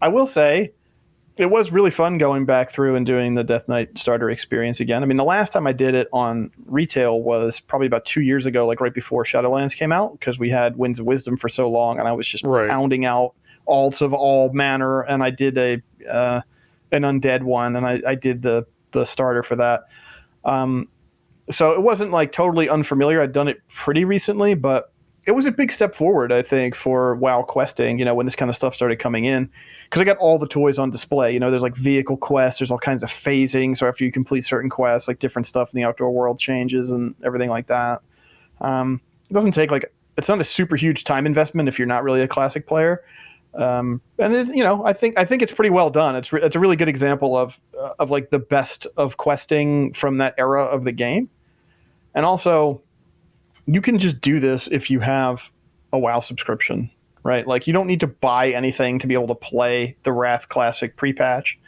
I will say it was really fun going back through and doing the Death Knight starter experience again. I mean, the last time I did it on retail was probably about 2 years ago, like right before Shadowlands came out, because we had Winds of Wisdom for so long, and I was just pounding out alts of all manner, and I did an undead one, and I did the starter for that. So it wasn't like totally unfamiliar. I'd done it pretty recently, but it was a big step forward, I think, for WoW questing, when this kind of stuff started coming in. Because I got all the toys on display. There's like vehicle quests, there's all kinds of phasing. So after you complete certain quests, like different stuff in the outdoor world changes and everything like that. It doesn't take it's not a super huge time investment if you're not really a classic player. And it's, I think it's pretty well done. It's a really good example of like the best of questing from that era of the game. And also, you can just do this if you have a WoW subscription, right? Like, you don't need to buy anything to be able to play the Wrath Classic pre-patch.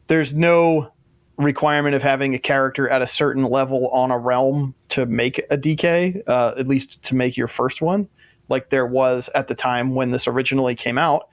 There's no requirement of having a character at a certain level on a realm to make a DK, at least to make your first one, like there was at the time when this originally came out.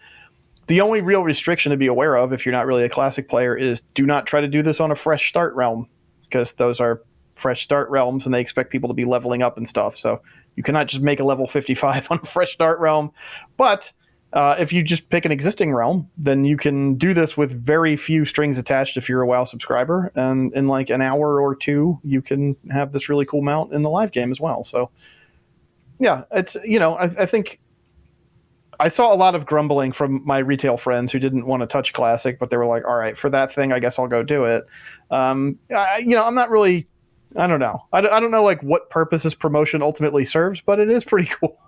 The only real restriction to be aware of if you're not really a classic player is do not try to do this on a fresh start realm, because those are fresh start realms and they expect people to be leveling up and stuff. So you cannot just make a level 55 on a fresh start realm. But if you just pick an existing realm, then you can do this with very few strings attached if you're a WoW subscriber. And in like an hour or two, you can have this really cool mount in the live game as well. So yeah, it's, I think I saw a lot of grumbling from my retail friends who didn't want to touch Classic, but they were like, all right, for that thing, I guess I'll go do it. I'm not really, I don't know. I don't know like what purpose this promotion ultimately serves, but it is pretty cool.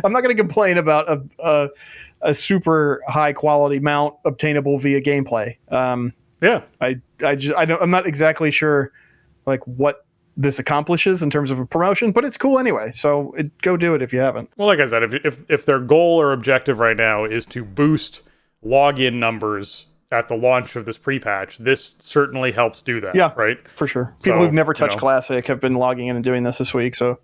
I'm not going to complain about a super high quality mount obtainable via gameplay. Yeah. I'm not exactly sure like what this accomplishes in terms of a promotion, but it's cool anyway. So go do it if you haven't. Well, like I said, if their goal or objective right now is to boost login numbers at the launch of this pre-patch, this certainly helps do that. Yeah, right? For sure. People who've never touched Classic have been logging in and doing this week. So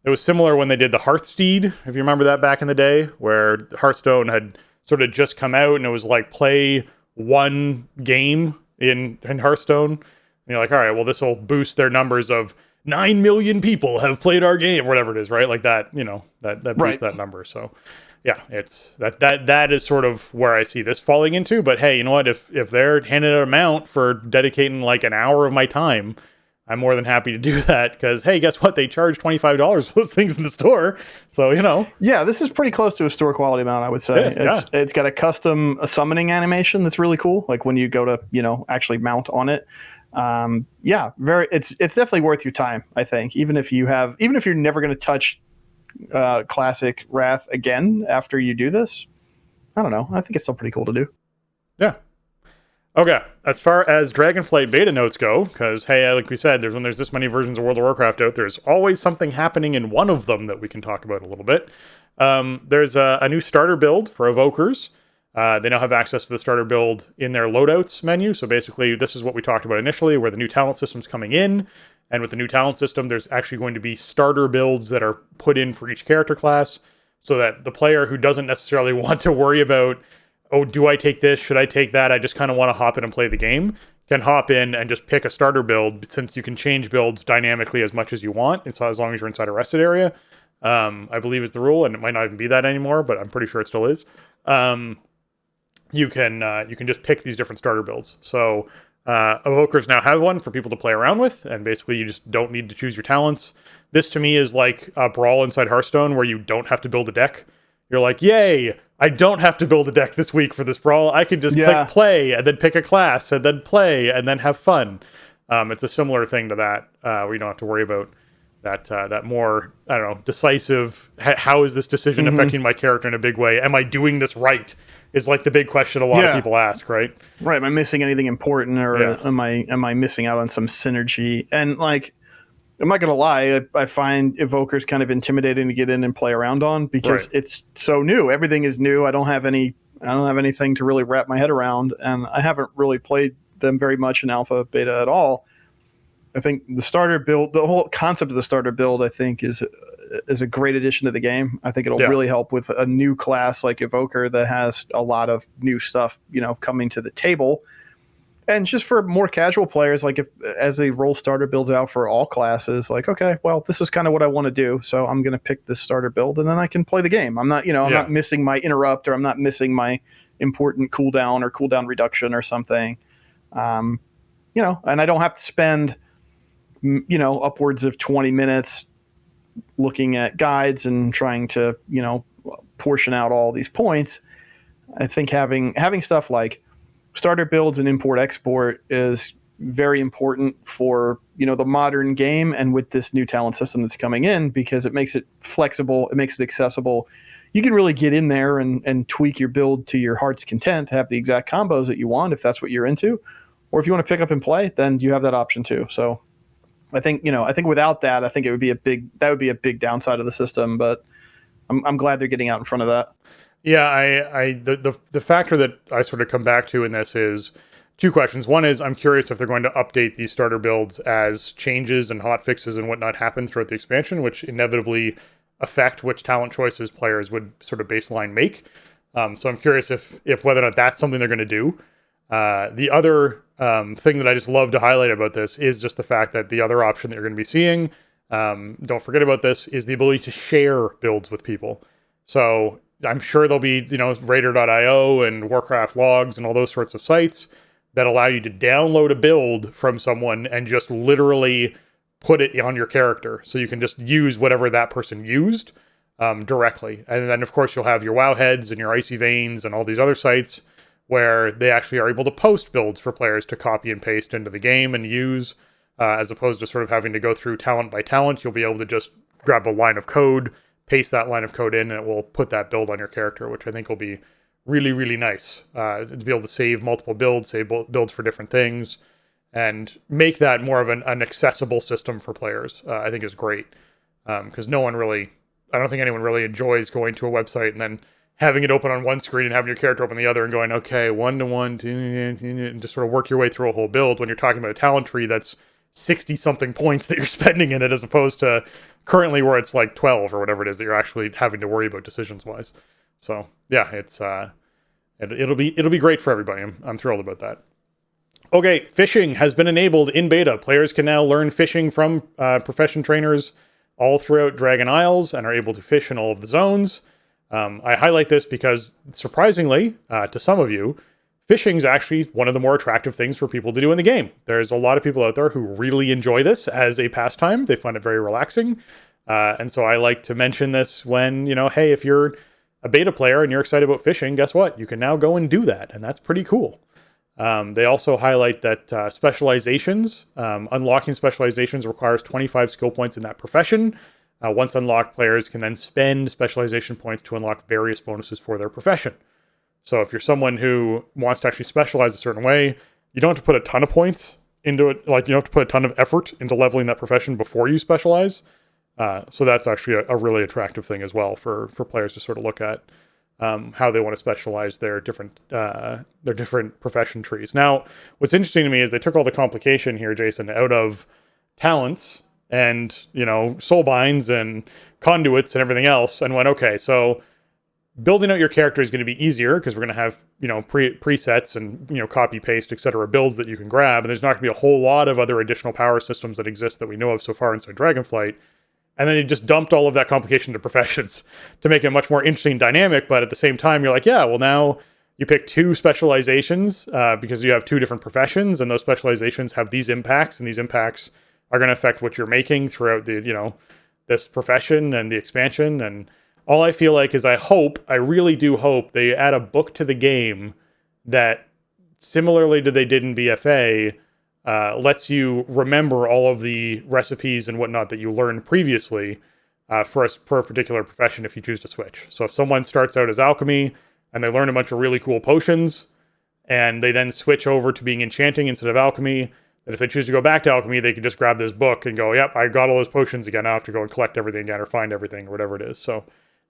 it was similar when they did the Hearthsteed, if you remember that back in the day, where Hearthstone had sort of just come out and it was like play one game in Hearthstone. And you're like, all right, well, this will boost their numbers of 9 million people have played our game, or whatever it is, right? Like that, that boosts that number. So yeah, it's that is sort of where I see this falling into. But hey, you know what? If they're handing out a mount for dedicating like an hour of my time, I'm more than happy to do that, because hey, guess what? They charge $25 for those things in the store. So Yeah, this is pretty close to a store quality mount, I would say. It's got a custom summoning animation that's really cool. Like when you go to actually mount on it. It's definitely worth your time, I think. Even if you're never going to touch Classic Wrath again after you do this, I don't know. I think it's still pretty cool to do. Yeah. Okay. As far as Dragonflight beta notes go, because hey, like we said, when there's this many versions of World of Warcraft out, there's always something happening in one of them that we can talk about a little bit. There's a new starter build for Evokers. They now have access to the starter build in their loadouts menu. So basically, this is what we talked about initially, where the new talent system's coming in. And with the new talent system, there's actually going to be starter builds that are put in for each character class, so that the player who doesn't necessarily want to worry about, oh, do I take this? Should I take that? I just kind of want to hop in and play the game, can hop in and just pick a starter build, since you can change builds dynamically as much as you want. It's as long as you're inside a rested area, I believe is the rule. And it might not even be that anymore, but I'm pretty sure it still is. You can just pick these different starter builds. So Evokers now have one for people to play around with, and basically you just don't need to choose your talents. This to me is like a Brawl inside Hearthstone, where you don't have to build a deck. You're like, yay, I don't have to build a deck this week for this Brawl. I can just click play and then pick a class and then play and then have fun. It's a similar thing to that, where you don't have to worry about that more, I don't know, decisive, how is this decision affecting my character in a big way? Am I doing this right? Is like the big question a lot of people ask, right? Right. Am I missing anything important, or am I missing out on some synergy? And like, I'm not going to lie. I find Evokers kind of intimidating to get in and play around on because it's so new. Everything is new. I don't have anything to really wrap my head around, and I haven't really played them very much in alpha, beta at all. I think the starter build, the whole concept of the starter build, I think is a great addition to the game. I think it'll really help with a new class like Evoker that has a lot of new stuff, coming to the table. And just for more casual players, like as they roll starter builds out for all classes, like, okay, well, this is kind of what I want to do. So I'm going to pick this starter build and then I can play the game. I'm not, I'm not missing my interrupt, or I'm not missing my important cooldown or cooldown reduction or something. And I don't have to spend, upwards of 20 minutes looking at guides and trying to, portion out all these points. I think having stuff like starter builds and import export is very important for the modern game, and with this new talent system that's coming in, because it makes it flexible, it makes it accessible. You can really get in there and tweak your build to your heart's content to have the exact combos that you want if that's what you're into, or if you want to pick up and play, then you have that option too. So I think without that, I think it would be a big downside of the system, but I'm glad they're getting out in front of that. Yeah, the factor that I sort of come back to in this is two questions. One is, I'm curious if they're going to update these starter builds as changes and hotfixes and whatnot happen throughout the expansion, which inevitably affect which talent choices players would sort of baseline make. So I'm curious if whether or not that's something they're going to do. The other thing that I just love to highlight about this is just the fact that the other option that you're going to be seeing, don't forget about this, is the ability to share builds with people. So I'm sure there'll be, Raider.io and Warcraft logs and all those sorts of sites that allow you to download a build from someone and just literally put it on your character. So you can just use whatever that person used directly. And then, of course, you'll have your Wowheads and your Icy Veins and all these other sites where they actually are able to post builds for players to copy and paste into the game and use, as opposed to sort of having to go through talent by talent. You'll be able to just grab a line of code, paste that line of code in, and it will put that build on your character, which I think will be really, really nice to be able to save multiple builds, save builds for different things, and make that more of an accessible system for players. I think is great, because I don't think anyone really enjoys going to a website and then having it open on one screen and having your character open the other and going, okay, 1-to-1, and just sort of work your way through a whole build when you're talking about a talent tree that's 60-something points that you're spending in it, as opposed to currently where it's like 12 or whatever it is that you're actually having to worry about decisions-wise. So, yeah, it's it'll be great for everybody. I'm thrilled about that. Okay, fishing has been enabled in beta. Players can now learn fishing from profession trainers all throughout Dragon Isles and are able to fish in all of the zones. I highlight this because, surprisingly, to some of you, fishing is actually one of the more attractive things for people to do in the game. There's a lot of people out there who really enjoy this as a pastime. They find it very relaxing. And so I like to mention this when, hey, if you're a beta player and you're excited about fishing, guess what? You can now go and do that. And that's pretty cool. They also highlight that specializations, unlocking specializations requires 25 skill points in that profession. Once unlocked, players can then spend specialization points to unlock various bonuses for their profession. So if you're someone who wants to actually specialize a certain way, you don't have to put a ton of points into it. Like, you don't have to put a ton of effort into leveling that profession before you specialize. So that's actually a really attractive thing as well for players to sort of look at how they want to specialize their different profession trees. Now, what's interesting to me is they took all the complication here, Jason, out of talents and, soulbinds and conduits and everything else, and went, okay, so building out your character is going to be easier because we're going to have, presets and, copy, paste, etc. builds that you can grab. And there's not going to be a whole lot of other additional power systems that exist that we know of so far inside Dragonflight. And then you just dumped all of that complication to professions to make it much more interesting and dynamic. But at the same time, you're like, yeah, well, now you pick two specializations because you have two different professions, and those specializations have these impacts, and these impacts are going to affect what you're making throughout the, this profession and the expansion. And all I feel like is I really do hope they add a book to the game that, similarly to they did in BFA, lets you remember all of the recipes and whatnot that you learned previously for a particular profession if you choose to switch. So if someone starts out as alchemy and they learn a bunch of really cool potions and they then switch over to being enchanting instead of alchemy, that if they choose to go back to alchemy, they can just grab this book and go, yep, I got all those potions again. I have to go and collect everything again or find everything or whatever it is. So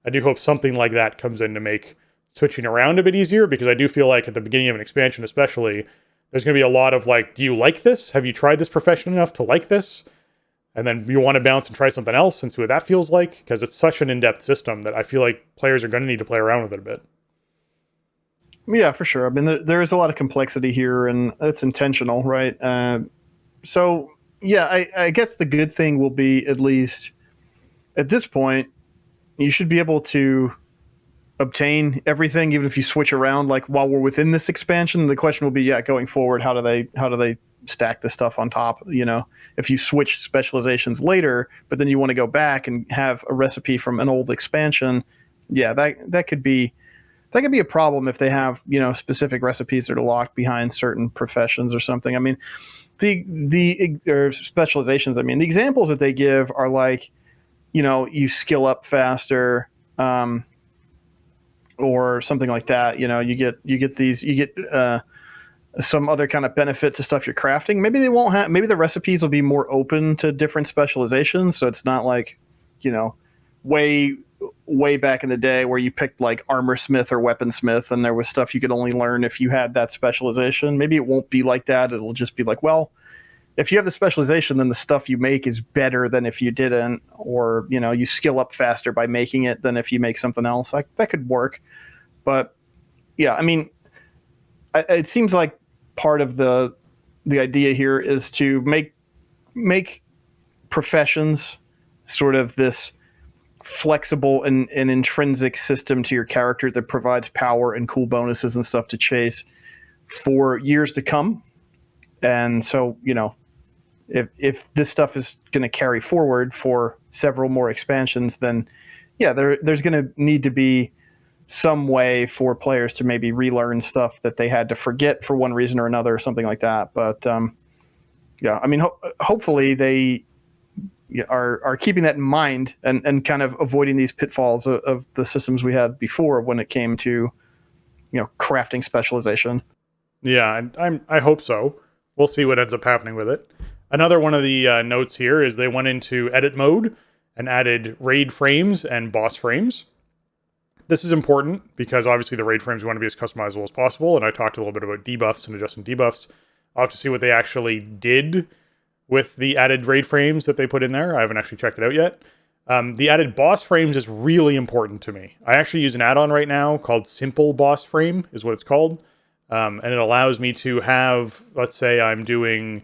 I do hope something like that comes in to make switching around a bit easier, because I do feel like at the beginning of an expansion especially, there's going to be a lot of like, do you like this? Have you tried this profession enough to like this? And then you want to bounce and try something else and see what that feels like, because it's such an in-depth system that I feel like players are going to need to play around with it a bit. Yeah, for sure. I mean, there is a lot of complexity here, and it's intentional, right? So, yeah, I guess the good thing will be, at least at this point, you should be able to obtain everything, even if you switch around. Like while we're within this expansion, the question will be, going forward, how do they stack this stuff on top? If you switch specializations later, but then you want to go back and have a recipe from an old expansion, that could be a problem if they have specific recipes that are locked behind certain professions or something. I mean, or specializations. I mean, the examples that they give are like, you skill up faster, or something like that. You get some other kind of benefit to stuff you're crafting. Maybe they won't have. Maybe the recipes will be more open to different specializations, so it's not like, way back in the day where you picked like armor smith or weaponsmith, and there was stuff you could only learn if you had that specialization. Maybe it won't be like that. It'll just be like, well, if you have the specialization, then the stuff you make is better than if you didn't, or you skill up faster by making it than if you make something else. Like that could work, but yeah, I mean, it seems like part of the idea here is to make professions sort of this flexible and intrinsic system to your character that provides power and cool bonuses and stuff to chase for years to come. And so, if this stuff is going to carry forward for several more expansions, then there's going to need to be some way for players to maybe relearn stuff that they had to forget for one reason or another, or something like that. But I mean, hopefully they are keeping that in mind and kind of avoiding these pitfalls of the systems we had before when it came to crafting specialization. Yeah, I hope so. We'll see what ends up happening with it. Another one of the notes here is they went into edit mode and added raid frames and boss frames. This is important because obviously the raid frames want to be as customizable as possible, and I talked a little bit about debuffs and adjusting debuffs. I'll have to see what they actually did with the added raid frames that they put in there. I haven't actually checked it out yet. The added boss frames is really important to me. I actually use an add-on right now called Simple Boss Frame, is what it's called. And it allows me to have, let's say I'm doing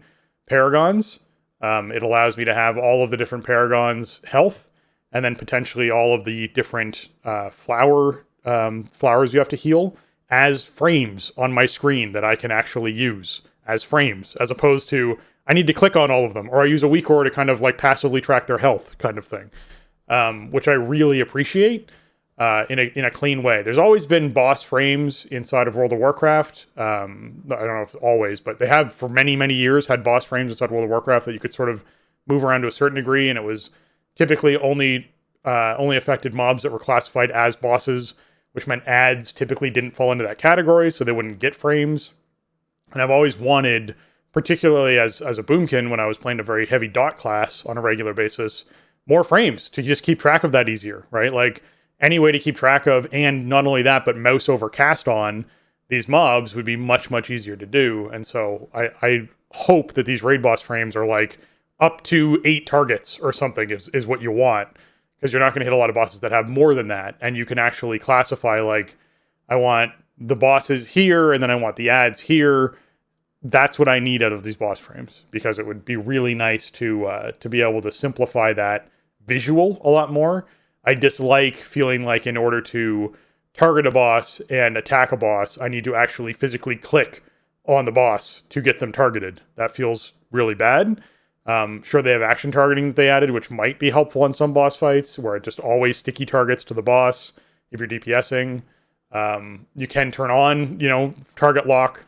Paragons. It allows me to have all of the different Paragons' health, and then potentially all of the different flowers you have to heal as frames on my screen that I can actually use as frames, as opposed to I need to click on all of them, or I use a WeakAura to kind of like passively track their health kind of thing, which I really appreciate in a clean way. There's always been boss frames inside of World of Warcraft. I don't know if always, but they have for many, many years had boss frames inside World of Warcraft that you could sort of move around to a certain degree, and it was typically only affected mobs that were classified as bosses, which meant ads typically didn't fall into that category, so they wouldn't get frames. And I've always wanted, particularly as a boomkin, when I was playing a very heavy dot class on a regular basis, more frames to just keep track of that easier, right? Like any way to keep track of, and not only that, but mouse over cast on these mobs would be much, much easier to do. And so I hope that these raid boss frames are like up to 8 targets or something is what you want, because you're not going to hit a lot of bosses that have more than that. And you can actually classify like, I want the bosses here, and then I want the ads here. That's what I need out of these boss frames, because it would be really nice to be able to simplify that visual a lot more. I dislike feeling like in order to target a boss and attack a boss, I need to actually physically click on the boss to get them targeted. That feels really bad. Sure, they have action targeting that they added, which might be helpful in some boss fights, where it just always sticky targets to the boss if you're DPSing. You can turn on, target lock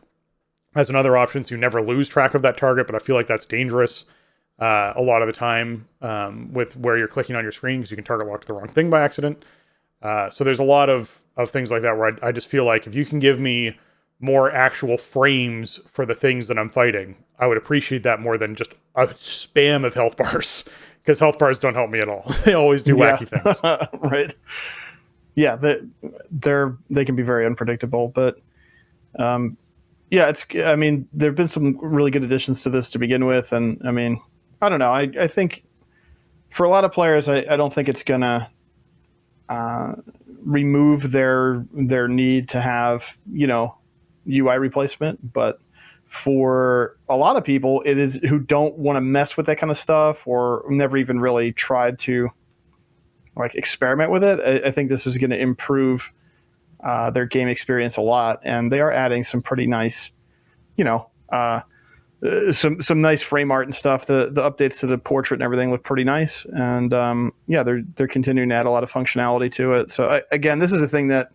as another option, so you never lose track of that target, but I feel like that's dangerous a lot of the time with where you're clicking on your screen, because you can target lock to the wrong thing by accident. So there's a lot of things like that where I just feel like if you can give me more actual frames for the things that I'm fighting, I would appreciate that more than just a spam of health bars, because health bars don't help me at all. They always do wacky things. Right. Yeah, they can be very unpredictable, but yeah, I mean, there have been some really good additions to this to begin with, and I mean, I don't know. I think for a lot of players, I don't think it's gonna remove their need to have, UI replacement, but for a lot of people, it is who don't want to mess with that kind of stuff or never even really tried to like experiment with it. I think this is going to improve their game experience a lot, and they are adding some pretty nice, some nice frame art and stuff. The updates to the portrait and everything look pretty nice, and they're continuing to add a lot of functionality to it. So again, this is a thing that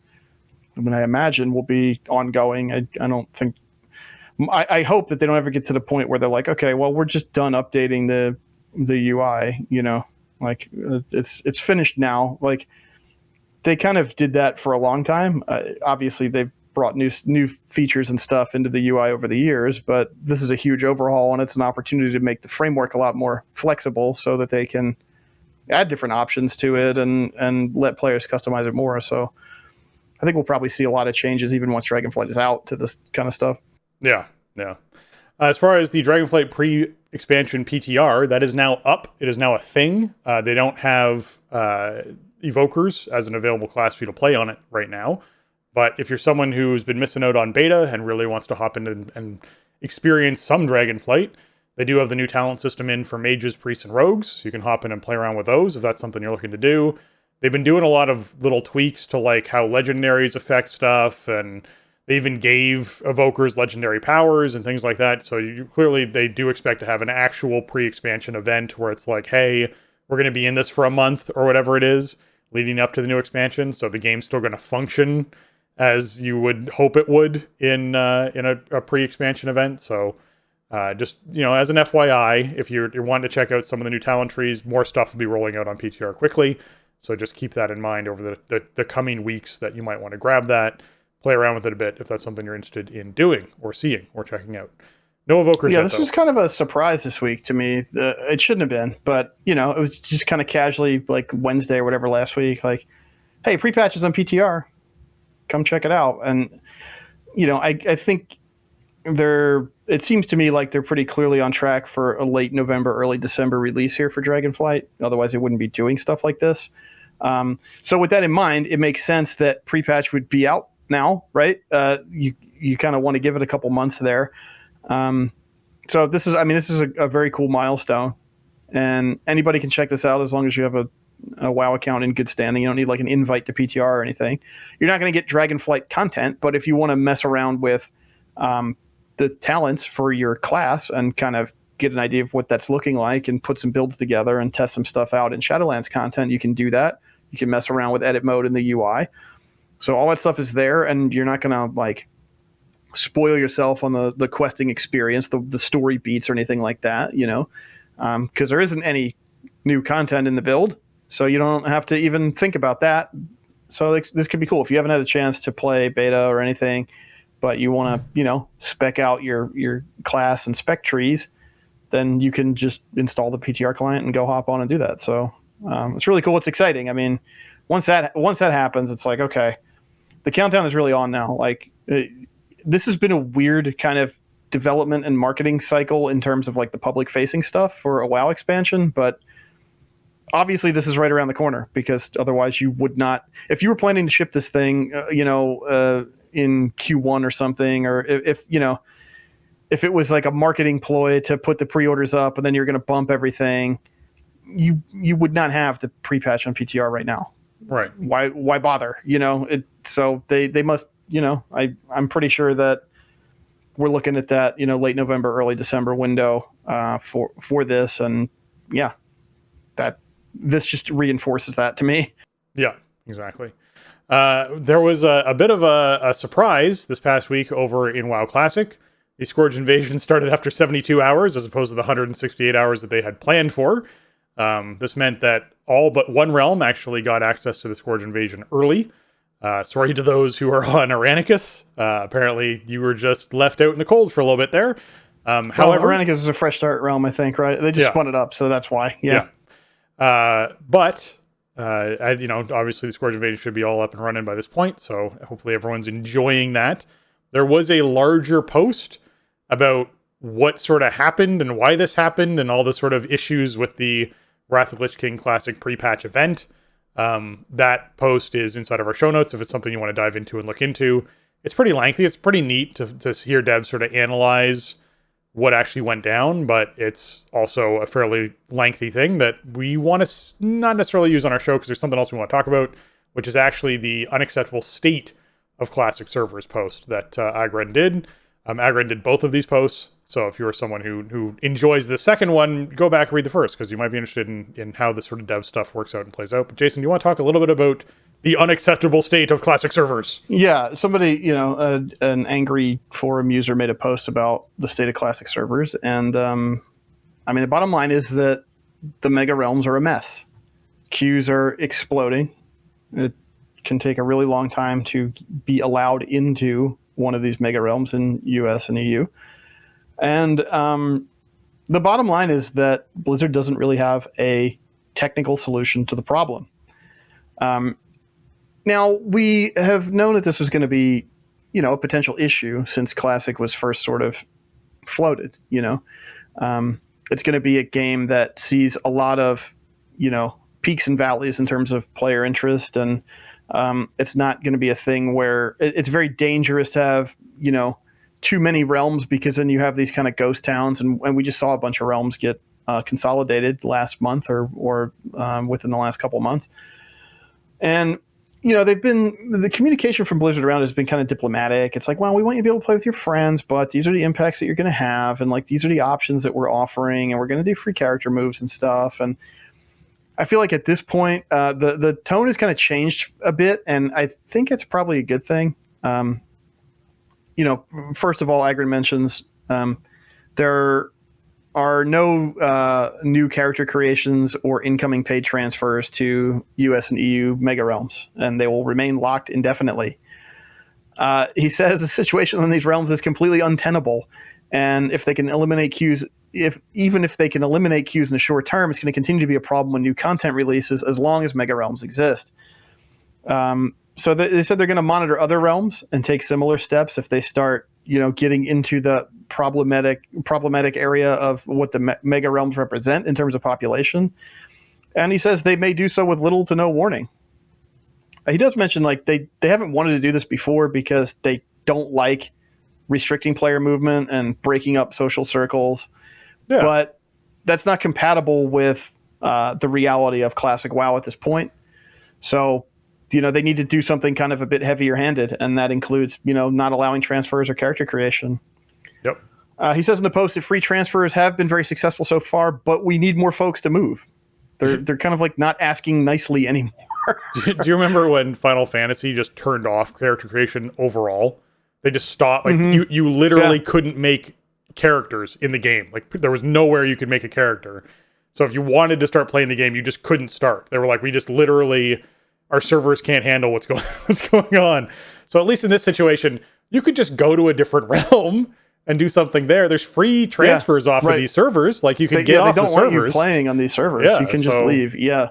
I imagine will be ongoing. I don't think. I hope that they don't ever get to the point where they're like, okay, well, we're just done updating the UI. Like it's finished now. Like they kind of did that for a long time. Obviously, they've brought new features and stuff into the UI over the years, but this is a huge overhaul, and it's an opportunity to make the framework a lot more flexible so that they can add different options to it and let players customize it more. So I think we'll probably see a lot of changes even once Dragonflight is out to this kind of stuff. Yeah. As far as the Dragonflight pre-expansion PTR, that is now up. It is now a thing. They don't have evokers as an available class for you to play on it right now. But if you're someone who's been missing out on beta and really wants to hop in and experience some Dragonflight, they do have the new talent system in for mages, priests, and rogues. So you can hop in and play around with those if that's something you're looking to do. They've been doing a lot of little tweaks to like how legendaries affect stuff, and they even gave evokers legendary powers and things like that. So clearly they do expect to have an actual pre-expansion event where it's like, hey, we're going to be in this for a month or whatever it is leading up to the new expansion. So the game's still going to function as you would hope it would in a pre-expansion event. So just, as an FYI, if you're wanting to check out some of the new talent trees, more stuff will be rolling out on PTR quickly. So just keep that in mind over the coming weeks that you might want to grab that, play around with it a bit if that's something you're interested in doing or seeing or checking out. No evokers yet, this was kind of a surprise this week to me. It shouldn't have been, but, it was just kind of casually like Wednesday or whatever last week, like, hey, pre-patches on PTR. Come check it out. And, I think it seems to me like they're pretty clearly on track for a late November, early December release here for Dragonflight. Otherwise, they wouldn't be doing stuff like this. So with that in mind, it makes sense that pre-patch would be out now, right? You kind of want to give it a couple months there. So this is a very cool milestone, and anybody can check this out as long as you have a WoW account in good standing. You don't need like an invite to PTR or anything. You're not going to get Dragonflight content, but if you want to mess around with the talents for your class and kind of get an idea of what that's looking like and put some builds together and test some stuff out in Shadowlands content, you can do that. You can mess around with edit mode in the UI. So all that stuff is there, and you're not going to like spoil yourself on the questing experience, the story beats or anything like that, because there isn't any new content in the build. So you don't have to even think about that. So this could be cool if you haven't had a chance to play beta or anything, but you want to, spec out your class and spec trees, then you can just install the PTR client and go hop on and do that. So it's really cool. It's exciting. I mean, once that happens, it's like, okay, the countdown is really on now. Like this has been a weird kind of development and marketing cycle in terms of like the public facing stuff for a WoW expansion, but obviously this is right around the corner, because otherwise you would not, if you were planning to ship this thing, in Q1 or something, or if it was like a marketing ploy to put the pre-orders up and then you're going to bump everything, you would not have the pre-patch on PTR right now. Right. Why bother? So they must, I'm pretty sure that we're looking at that, late November, early December window for this. And yeah, this just reinforces that to me. Yeah, exactly. There was a bit of a surprise this past week over in WoW Classic. The Scourge Invasion started after 72 hours as opposed to the 168 hours that they had planned for. This meant that all but one realm actually got access to the Scourge Invasion early. Sorry to those who are on Aranicus. Apparently, you were just left out in the cold for a little bit there. However, Aranicus is a fresh start realm, I think, right? They just spun it up, so that's why. Yeah. But obviously the Scourge Invasion should be all up and running by this point, so hopefully everyone's enjoying that. There was a larger post about what sort of happened and why this happened and all the sort of issues with the Wrath of Lich King Classic pre-patch event. That post is inside of our show notes if it's something you want to dive into and look into. It's pretty lengthy. It's pretty neat to hear devs sort of analyze what actually went down, but it's also a fairly lengthy thing that we want to not necessarily use on our show because there's something else we want to talk about, which is actually the unacceptable state of classic servers post that Agren did. Agren did both of these posts, so if you're someone who enjoys the second one, go back and read the first because you might be interested in how this sort of dev stuff works out and plays out. But Jason, do you want to talk a little bit about the unacceptable state of classic servers? Yeah, somebody, an angry forum user made a post about the state of classic servers, and the bottom line is that the mega realms are a mess. Queues are exploding. It can take a really long time to be allowed into one of these mega realms in US and EU. And the bottom line is that Blizzard doesn't really have a technical solution to the problem. Now, we have known that this was going to be, a potential issue since Classic was first sort of floated, It's going to be a game that sees a lot of, peaks and valleys in terms of player interest. And it's not going to be a thing where it's very dangerous to have, too many realms because then you have these kind of ghost towns. And we just saw a bunch of realms get consolidated last month or within the last couple of months. And, the communication from Blizzard around has been kind of diplomatic. It's like, well, we want you to be able to play with your friends, but these are the impacts that you're going to have. And like, these are the options that we're offering, and we're going to do free character moves and stuff. And I feel like at this point, the tone has kind of changed a bit. And I think it's probably a good thing. First of all, Agren mentions there are no new character creations or incoming paid transfers to US and EU mega realms, and they will remain locked indefinitely. He says the situation in these realms is completely untenable, and if they can eliminate queues, even if they can eliminate queues in the short term, it's going to continue to be a problem when new content releases as long as mega realms exist. So they said they're going to monitor other realms and take similar steps if they start, getting into the problematic area of what the mega realms represent in terms of population. And he says they may do so with little to no warning. He does mention like they haven't wanted to do this before because they don't like restricting player movement and breaking up social circles. Yeah. But that's not compatible with the reality of classic WoW at this point. So they need to do something kind of a bit heavier handed, and that includes, not allowing transfers or character creation. Yep. He says in the post that free transfers have been very successful so far, but we need more folks to move. They're kind of like not asking nicely anymore. Do you remember when Final Fantasy just turned off character creation overall? They just stopped. Like you literally couldn't make characters in the game. Like there was nowhere you could make a character. So if you wanted to start playing the game, you just couldn't start. They were like, we just literally, our servers can't handle what's going on. So at least in this situation, you could just go to a different realm and do something there. There's free transfers off of these servers. Like you can get off the servers. They don't want you playing on these servers. You can just leave. Yeah.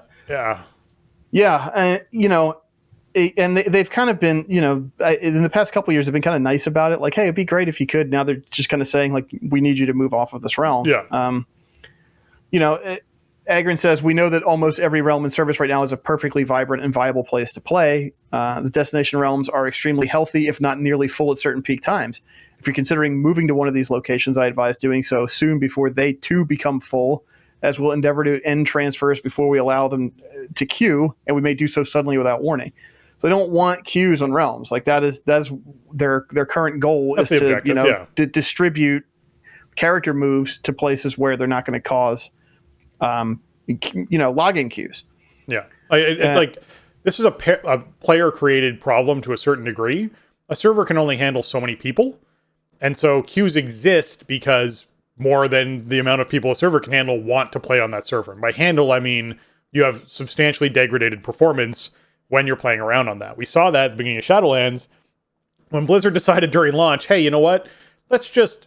And they've kind of been, in the past couple of years, they've been kind of nice about it. Like, hey, it'd be great if you could. Now they're just kind of saying like, we need you to move off of this realm. Yeah. Agren says, we know that almost every realm in service right now is a perfectly vibrant and viable place to play. The destination realms are extremely healthy, if not nearly full at certain peak times. If you're considering moving to one of these locations, I advise doing so soon before they too become full, as we'll endeavor to end transfers before we allow them to queue, and we may do so suddenly without warning. So they don't want queues on realms. Like that is their current goal. That's is to to distribute character moves to places where they're not going to cause login queues. Yeah. Like this is a player created problem to a certain degree. A server can only handle so many people. And so queues exist because more than the amount of people a server can handle want to play on that server. And by handle, I mean, you have substantially degraded performance when you're playing around on that. We saw that at the beginning of Shadowlands when Blizzard decided during launch, hey, you know what? Let's just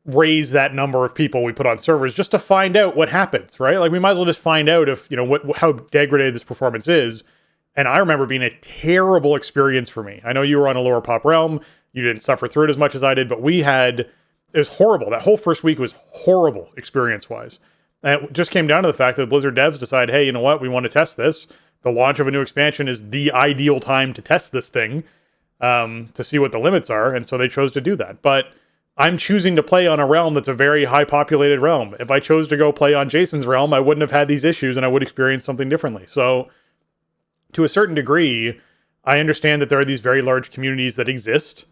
raise that number of people we put on servers just to find out what happens, right? Like, we might as well just find out if, how degraded this performance is. And I remember being a terrible experience for me. I know you were on a lower pop realm. You didn't suffer through it as much as I did, but it was horrible. That whole first week was horrible experience-wise. And it just came down to the fact that Blizzard devs decide, hey, you know what? We want to test this. The launch of a new expansion is the ideal time to test this thing, to see what the limits are. And so they chose to do that. But I'm choosing to play on a realm that's a very high populated realm. If I chose to go play on Jason's realm, I wouldn't have had these issues and I would experience something differently. So to a certain degree, I understand that there are these very large communities that exist.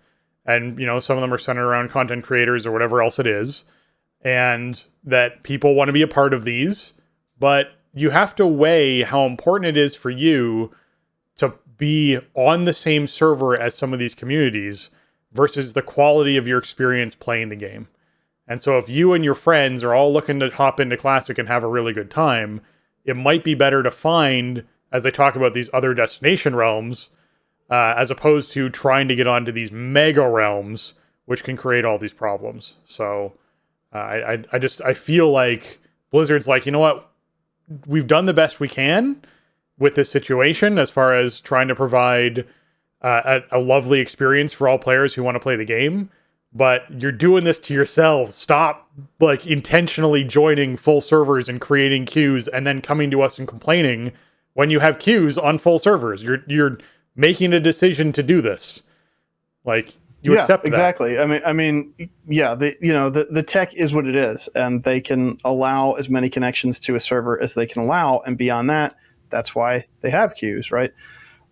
And, some of them are centered around content creators or whatever else it is. And that people want to be a part of these. But you have to weigh how important it is for you to be on the same server as some of these communities versus the quality of your experience playing the game. And so if you and your friends are all looking to hop into Classic and have a really good time, it might be better to find, as I talk about these other destination realms, as opposed to trying to get onto these mega realms, which can create all these problems. So I feel like Blizzard's like, you know what? We've done the best we can with this situation as far as trying to provide a lovely experience for all players who want to play the game, but you're doing this to yourselves. Stop intentionally joining full servers and creating queues and then coming to us and complaining when you have queues on full servers. You're making a decision to do this. You accept that. Exactly. I mean, the tech is what it is, and they can allow as many connections to a server as they can allow, and beyond that, that's why they have queues, right?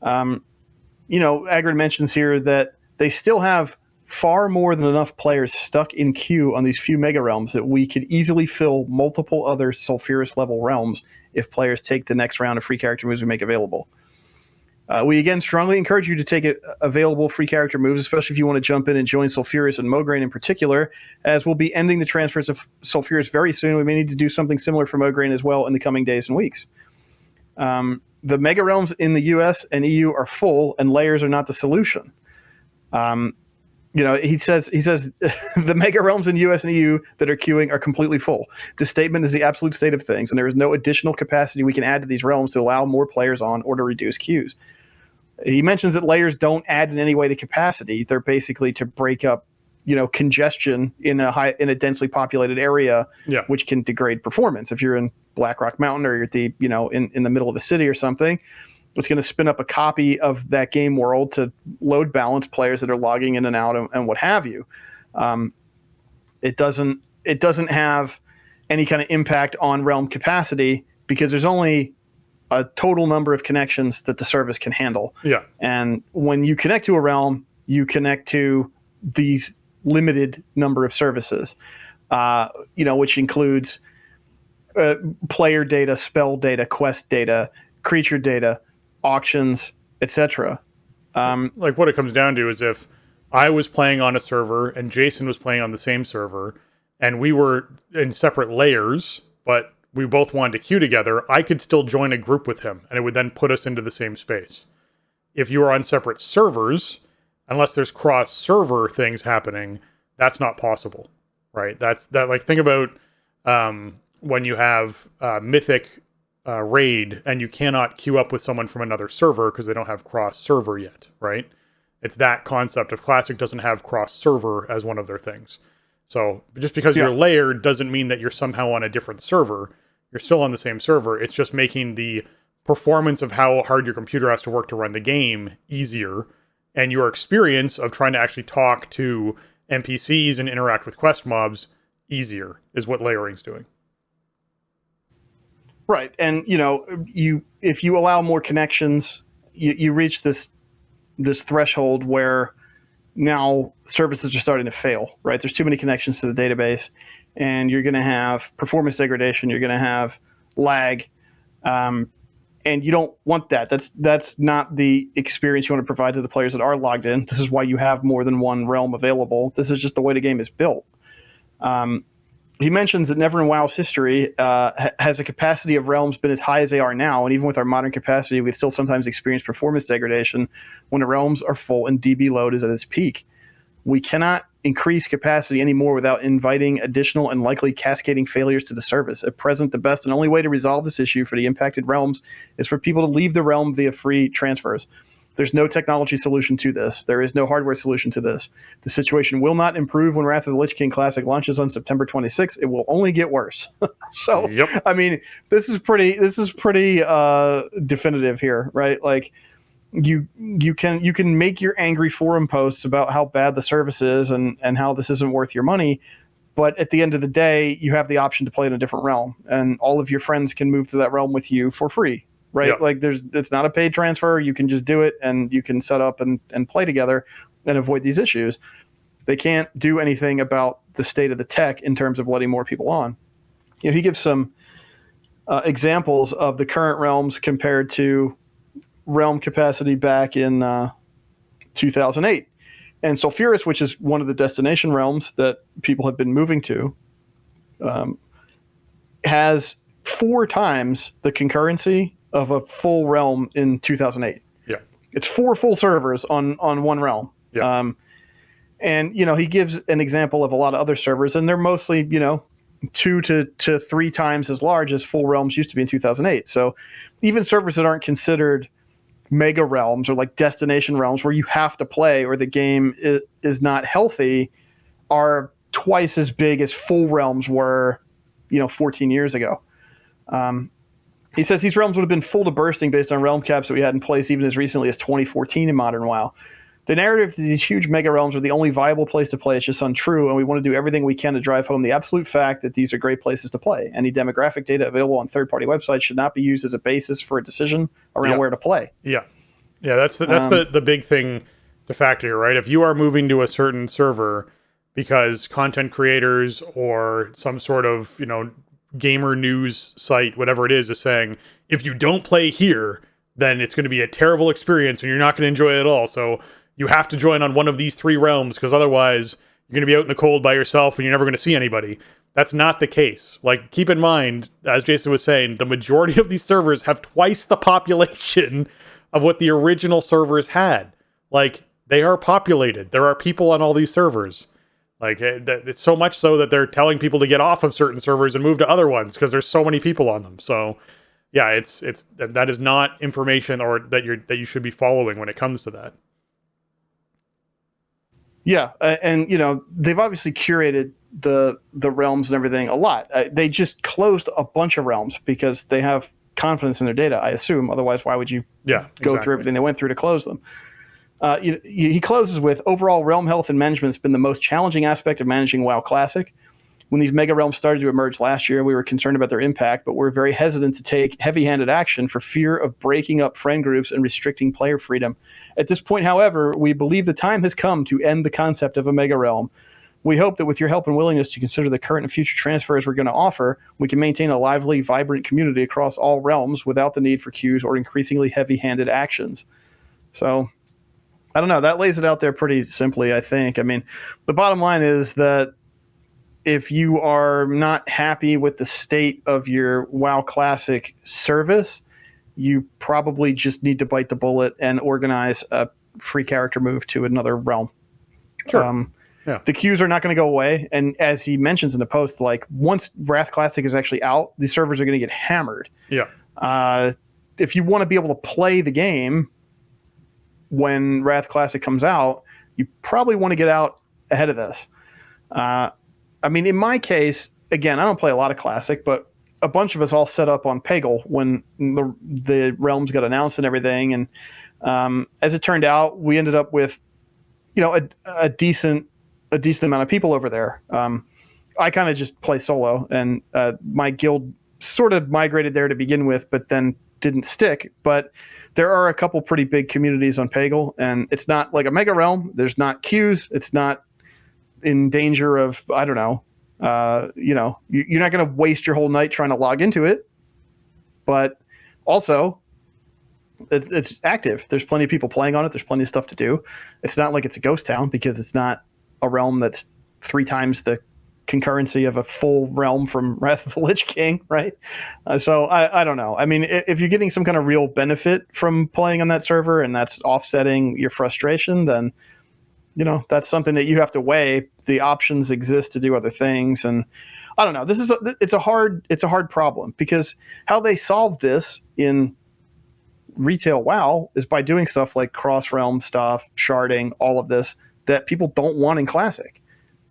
Agrid mentions here that they still have far more than enough players stuck in queue on these few mega realms that we could easily fill multiple other Sulfuras level realms if players take the next round of free character moves we make available. We again strongly encourage you to take available free character moves, especially if you want to jump in and join Sulfuras and Mograine in particular, as we'll be ending the transfers of Sulfuras very soon. We may need to do something similar for Mograine as well in the coming days and weeks. The mega realms in the US and EU are full, and layers are not the solution. He says the mega realms in US and EU that are queuing are completely full. This statement is the absolute state of things, and there is no additional capacity we can add to these realms to allow more players on or to reduce queues. He mentions that layers don't add in any way to capacity. They're basically to break up, congestion in a densely populated area, which can degrade performance. If you're in Blackrock Mountain or you're at the, in the middle of a city or something, it's going to spin up a copy of that game world to load balance players that are logging in and out and what have you. It doesn't have any kind of impact on realm capacity because there's only a total number of connections that the service can handle. Yeah. And when you connect to a realm, you connect to these limited number of services, which includes player data, spell data, quest data, creature data, auctions, etc. What it comes down to is if I was playing on a server and Jason was playing on the same server and we were in separate layers, but we both wanted to queue together, I could still join a group with him and it would then put us into the same space. If you are on separate servers, unless there's cross-server things happening, that's not possible, right? Think about when you have Mythic raid and you cannot queue up with someone from another server because they don't have cross-server yet, right? It's that concept of Classic doesn't have cross-server as one of their things. So just because you're layered doesn't mean that you're somehow on a different server. You're still on the same server. It's just making the performance of how hard your computer has to work to run the game easier, and your experience of trying to actually talk to NPCs and interact with quest mobs easier is what layering's doing. Right. And, if you allow more connections, you reach this threshold where now services are starting to fail, right? There's too many connections to the database, and you're going to have performance degradation. You're going to have lag, and you don't want that. That's not the experience you want to provide to the players that are logged in. This is why you have more than one realm available. This is just the way the game is built. he mentions that never in WoW's history has the capacity of realms been as high as they are now, and even with our modern capacity, we still sometimes experience performance degradation when the realms are full and DB load is at its peak. We cannot increase capacity anymore without inviting additional and likely cascading failures to the service. At present, the best and only way to resolve this issue for the impacted realms is for people to leave the realm via free transfers. There's no technology solution to this. There is no hardware solution to this. The situation will not improve when Wrath of the Lich King Classic launches on September 26th. It will only get worse. So, Yep. I mean, this is pretty definitive here, right? Like, you can make your angry forum posts about how bad the service is and how this isn't worth your money, but at the end of the day, you have the option to play in a different realm, and all of your friends can move to that realm with you for free. Right? Yep. Like it's not a paid transfer. You can just do it and you can set up and play together and avoid these issues. They can't do anything about the state of the tech in terms of letting more people on. You know, he gives some examples of the current realms compared to realm capacity back in 2008. And Sulfuris, which is one of the destination realms that people have been moving to, has 4 times the concurrency of a full realm in 2008. Yeah. It's 4 full servers on one realm. Yeah. And, you know, he gives an example of a lot of other servers, and they're mostly, you know, 2 to 3 times as large as full realms used to be in 2008. So even servers that aren't considered mega realms or like destination realms where you have to play or the game is not healthy are twice as big as full realms were, you know, 14 years ago. He says these realms would have been full to bursting based on realm caps that we had in place even as recently as 2014 in Modern WoW. The narrative that these huge mega realms are the only viable place to play is just untrue, and we want to do everything we can to drive home the absolute fact that these are great places to play. Any demographic data available on third-party websites should not be used as a basis for a decision around where to play. Yeah. That's the big thing to factor here, right? If you are moving to a certain server because content creators or some sort of, you know, gamer news site, whatever it is saying, if you don't play here, then it's going to be a terrible experience and you're not going to enjoy it at all. So you have to join on one of these 3 realms because otherwise you're going to be out in the cold by yourself and you're never going to see anybody. That's not the case. Like, keep in mind, as Jason was saying, the majority of these servers have twice the population of what the original servers had. Like, they are populated. There are people on all these servers. Like, it's so much so that they're telling people to get off of certain servers and move to other ones because there's so many people on them. So, yeah, that is not information or that you should be following when it comes to that. Yeah, and you know they've obviously curated the realms and everything a lot. They just closed a bunch of realms because they have confidence in their data, I assume. Otherwise, why would you go through everything they went through to close them? He closes with, overall realm health and management has been the most challenging aspect of managing WoW Classic. When these mega realms started to emerge last year, we were concerned about their impact, but we're very hesitant to take heavy-handed action for fear of breaking up friend groups and restricting player freedom. At this point, however, we believe the time has come to end the concept of a mega realm. We hope that with your help and willingness to consider the current and future transfers we're going to offer, we can maintain a lively, vibrant community across all realms without the need for queues or increasingly heavy-handed actions. So, I don't know. That lays it out there pretty simply, I think. I mean, the bottom line is that if you are not happy with the state of your WoW Classic service, you probably just need to bite the bullet and organize a free character move to another realm. Sure. The queues are not going to go away. And as he mentions in the post, like once Wrath Classic is actually out, the servers are going to get hammered. Yeah. If you want to be able to play the game when Wrath Classic comes out, you probably want to get out ahead of this. I mean, in my case, again, I don't play a lot of Classic, but a bunch of us all set up on Peggle when the realms got announced and everything. And as it turned out, we ended up with, you know, a decent amount of people over there. I kind of just play solo, and my guild sort of migrated there to begin with, but then didn't stick. But there are a couple pretty big communities on Peggle, and it's not like a mega realm. There's not queues. It's not in danger of, I don't know, you know, you're not going to waste your whole night trying to log into it. But also, it's active. There's plenty of people playing on it. There's plenty of stuff to do. It's not like it's a ghost town because it's not a realm that's 3 times the concurrency of a full realm from Wrath of the Lich King, right? So I don't know. I mean, if you're getting some kind of real benefit from playing on that server and that's offsetting your frustration, then that's something that you have to weigh. The options exist to do other things, and I don't know. It's a hard problem, because how they solve this in retail WoW is by doing stuff like cross-realm stuff, sharding, all of this that people don't want in Classic.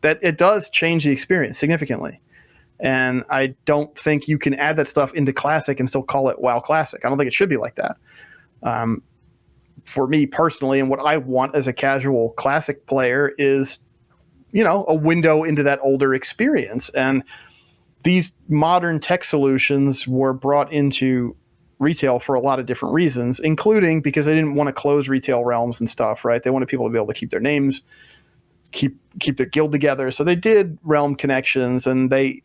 That it does change the experience significantly. And I don't think you can add that stuff into Classic and still call it WoW Classic. I don't think it should be like that. For me personally, and what I want as a casual Classic player is, a window into that older experience. And these modern tech solutions were brought into retail for a lot of different reasons, including because they didn't want to close retail realms and stuff, right? They wanted people to be able to keep their names, keep their guild together. So they did realm connections, and they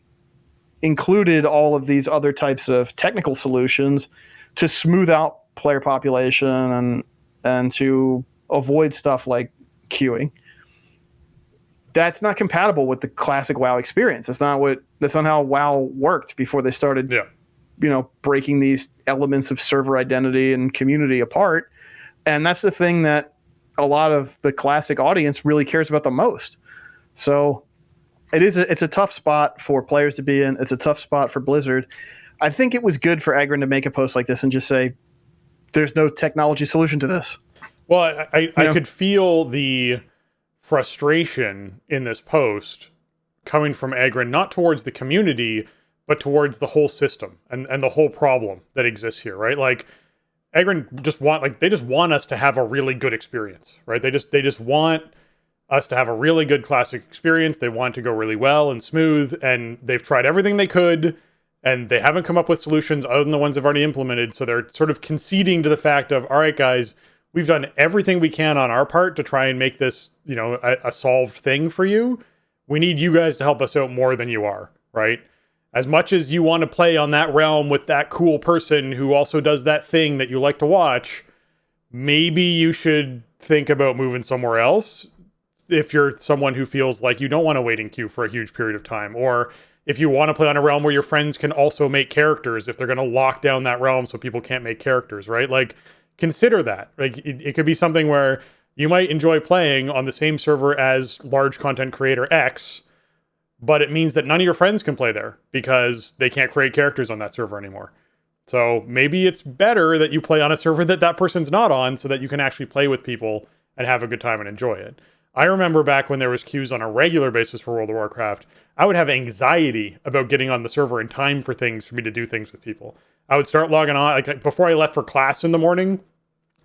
included all of these other types of technical solutions to smooth out player population and to avoid stuff like queuing. That's not compatible with the classic WoW experience. That's not how WoW worked before they started breaking these elements of server identity and community apart. And that's the thing that a lot of the Classic audience really cares about the most. So it's a tough spot for players to be in. It's a tough spot for Blizzard. I think it was good for Agron to make a post like this and just say, there's no technology solution to this. Well, I could feel the frustration in this post coming from Agron, not towards the community, but towards the whole system and the whole problem that exists here, right? Like, Agron just want us to have a really good experience, right? They just want us to have a really good Classic experience. They want it to go really well and smooth, and they've tried everything they could, and they haven't come up with solutions other than the ones they've already implemented. So they're sort of conceding to the fact of, all right, guys, we've done everything we can on our part to try and make this, a solved thing for you. We need you guys to help us out more than you are, right? As much as you want to play on that realm with that cool person who also does that thing that you like to watch, maybe you should think about moving somewhere else if you're someone who feels like you don't want to wait in queue for a huge period of time, or if you want to play on a realm where your friends can also make characters, if they're going to lock down that realm so people can't make characters, right? Like, consider that. Like, it could be something where you might enjoy playing on the same server as large content creator X, but it means that none of your friends can play there because they can't create characters on that server anymore. So maybe it's better that you play on a server that person's not on, so that you can actually play with people and have a good time and enjoy it. I remember back when there was queues on a regular basis for World of Warcraft, I would have anxiety about getting on the server in time for me to do things with people. I would start logging on, like before I left for class in the morning,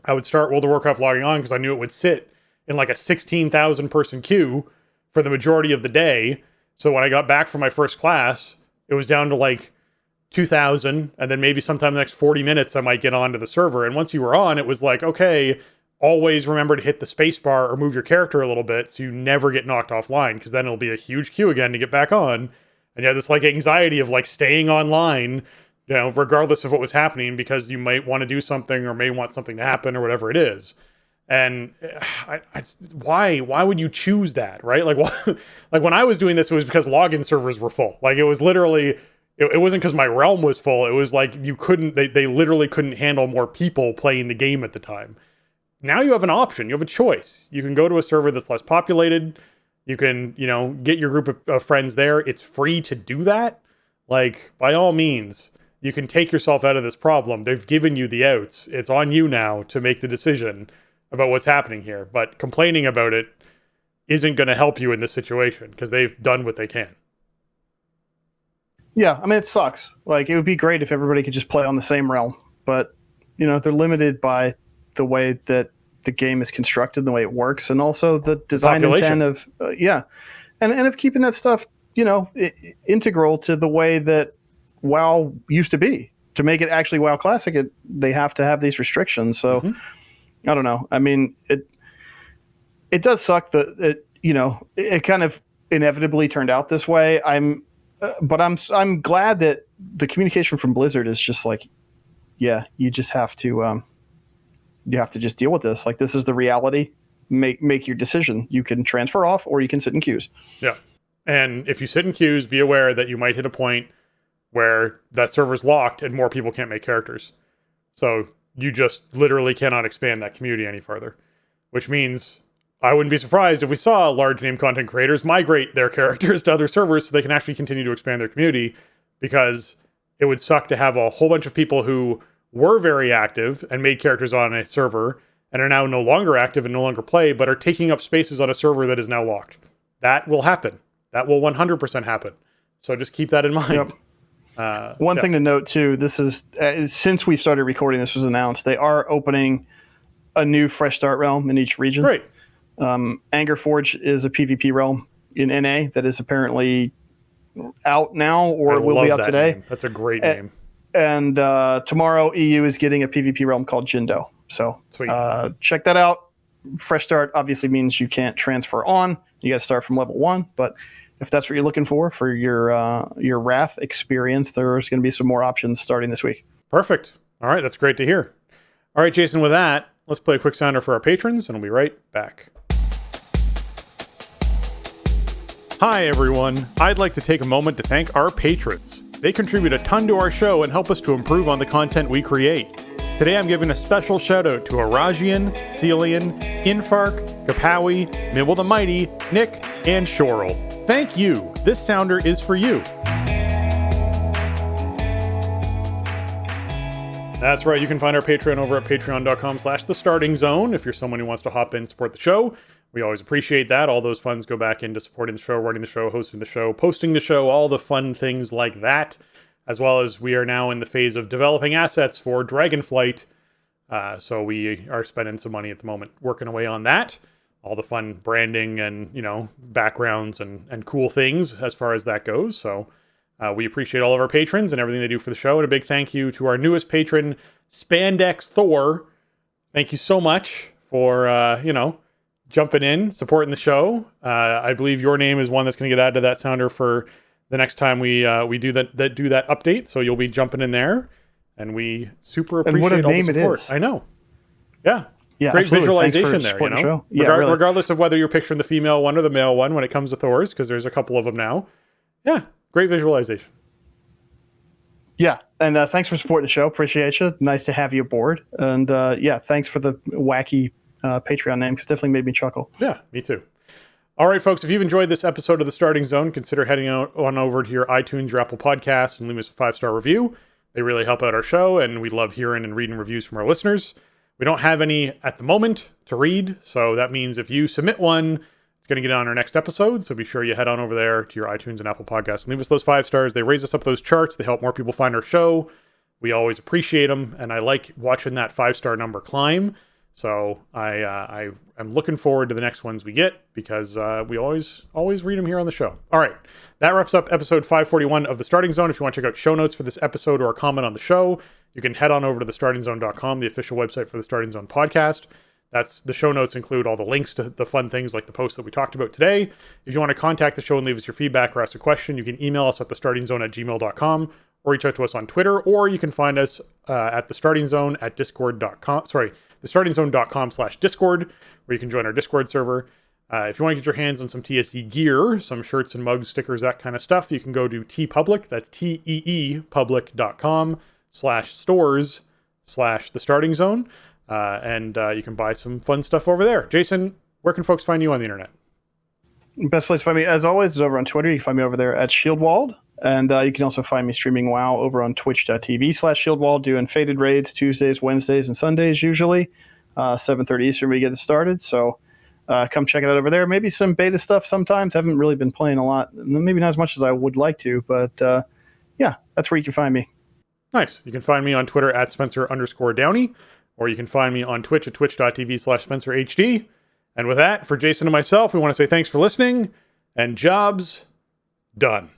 I would start World of Warcraft logging on because I knew it would sit in like a 16,000 person queue for the majority of the day. So when I got back from my first class, it was down to like 2,000, and then maybe sometime in the next 40 minutes I might get onto the server. And once you were on, it was like, okay, always remember to hit the space bar or move your character a little bit so you never get knocked offline, because then it'll be a huge queue again to get back on. And you have this like anxiety of like staying online, regardless of what was happening, because you might want to do something or may want something to happen or whatever it is. And why would you choose that, right? Like, like when I was doing this, it was because login servers were full. Like, it was literally, it wasn't because my realm was full. It was like they literally couldn't handle more people playing the game at the time. Now you have an option. You have a choice. You can go to a server that's less populated. You can, get your group of friends there. It's free to do that. Like, by all means, you can take yourself out of this problem. They've given you the outs. It's on you now to make the decision about what's happening here. But complaining about it isn't going to help you in this situation, because they've done what they can. Yeah, I mean, it sucks. Like, it would be great if everybody could just play on the same realm. But, they're limited by the way that the game is constructed and the way it works, and also the design intent of and of keeping that stuff integral to the way that WoW used to be. To make it actually WoW Classic, they have to have these restrictions. So I don't know. I mean, it does suck that it kind of inevitably turned out this way. But I'm glad that the communication from Blizzard is just like, yeah, you just have to just deal with this. Like, this is the reality. Make your decision. You can transfer off, or you can sit in queues. Yeah. And if you sit in queues, be aware that you might hit a point where that server's locked and more people can't make characters. So you just literally cannot expand that community any further, which means I wouldn't be surprised if we saw large name content creators migrate their characters to other servers so they can actually continue to expand their community, because it would suck to have a whole bunch of people who were very active and made characters on a server and are now no longer active and no longer play, but are taking up spaces on a server that is now locked. That will happen. That will 100% happen. So just keep that in mind. Yep. One thing to note too, this is since we started recording, this was announced, they are opening a new Fresh Start realm in each region. Great. Anger Forge is a PvP realm in NA that is apparently out now, or will be out today. Name. That's a great name. And tomorrow EU is getting a PvP realm called Jindo. So check that out. Fresh Start obviously means you can't transfer on. You got to start from level 1, but if that's what you're looking for your Wrath experience, there's going to be some more options starting this week. Perfect. All right, that's great to hear. All right, Jason, with that, let's play a quick sounder for our patrons, and we'll be right back. Hi, everyone. I'd like to take a moment to thank our patrons. They contribute a ton to our show and help us to improve on the content we create. Today I'm giving a special shout out to Arajian, Celian, Infark, Kapawi, Mibble the Mighty, Nick, and Shorel. Thank you. This sounder is for you. That's right. You can find our Patreon over at patreon.com/thestartingzone if you're someone who wants to hop in and support the show. We always appreciate that. All those funds go back into supporting the show, running the show, hosting the show, posting the show, all the fun things like that. As well as we are now in the phase of developing assets for Dragonflight. So we are spending some money at the moment working away on that. All the fun branding and, backgrounds and cool things as far as that goes. So we appreciate all of our patrons and everything they do for the show. And a big thank you to our newest patron, Spandex Thor. Thank you so much for, jumping in, supporting the show. I believe your name is one that's going to get added to that sounder for the next time we do that update, so you'll be jumping in there, and we super appreciate all the support. I know, yeah, great absolutely. Visualization there. Regardless of whether you're picturing the female one or the male one when it comes to Thors, because there's a couple of them now. Yeah, great visualization. Yeah, and thanks for supporting the show. Appreciate you. Nice to have you aboard, and thanks for the wacky Patreon name, because definitely made me chuckle. Yeah, me too. All right, folks, if you've enjoyed this episode of The Starting Zone, consider heading on over to your iTunes, your Apple Podcasts, and leave us a 5-star review. They really help out our show, and we love hearing and reading reviews from our listeners. We don't have any at the moment to read, so that means if you submit one, it's going to get on our next episode, so be sure you head on over there to your iTunes and Apple Podcasts and leave us those 5 stars. They raise us up those charts. They help more people find our show. We always appreciate them, and I like watching that 5-star number climb. So I'm looking forward to the next ones we get, because we always read them here on the show. All right, that wraps up episode 541 of The Starting Zone. If you want to check out show notes for this episode or a comment on the show, you can head on over to thestartingzone.com, the official website for the Starting Zone podcast. That's the show notes include all the links to the fun things like the posts that we talked about today. If you want to contact the show and leave us your feedback or ask a question, you can email us at thestartingzone@gmail.com, or reach out to us on Twitter, or you can find us at the Starting Zone at discord.com. thestartingzone.com/discord, where you can join our Discord server. If you want to get your hands on some TSC gear, some shirts and mugs, stickers, that kind of stuff, you can go to TeePublic. That's teepublic.com/stores/thestartingzone. And you can buy some fun stuff over there. Jason, where can folks find you on the internet? Best place to find me, as always, is over on Twitter. You can find me over there at Shieldwald. And you can also find me streaming WoW over on twitch.tv/Shieldwald, doing Faded raids Tuesdays, Wednesdays, and Sundays usually. 7:30 Eastern we get it started. So come check it out over there. Maybe some beta stuff sometimes. Haven't really been playing a lot. Maybe not as much as I would like to. But that's where you can find me. Nice. You can find me on Twitter at Spencer_Downey. Or you can find me on Twitch at twitch.tv/SpencerHD. And with that, for Jason and myself, we want to say thanks for listening, and jobs done.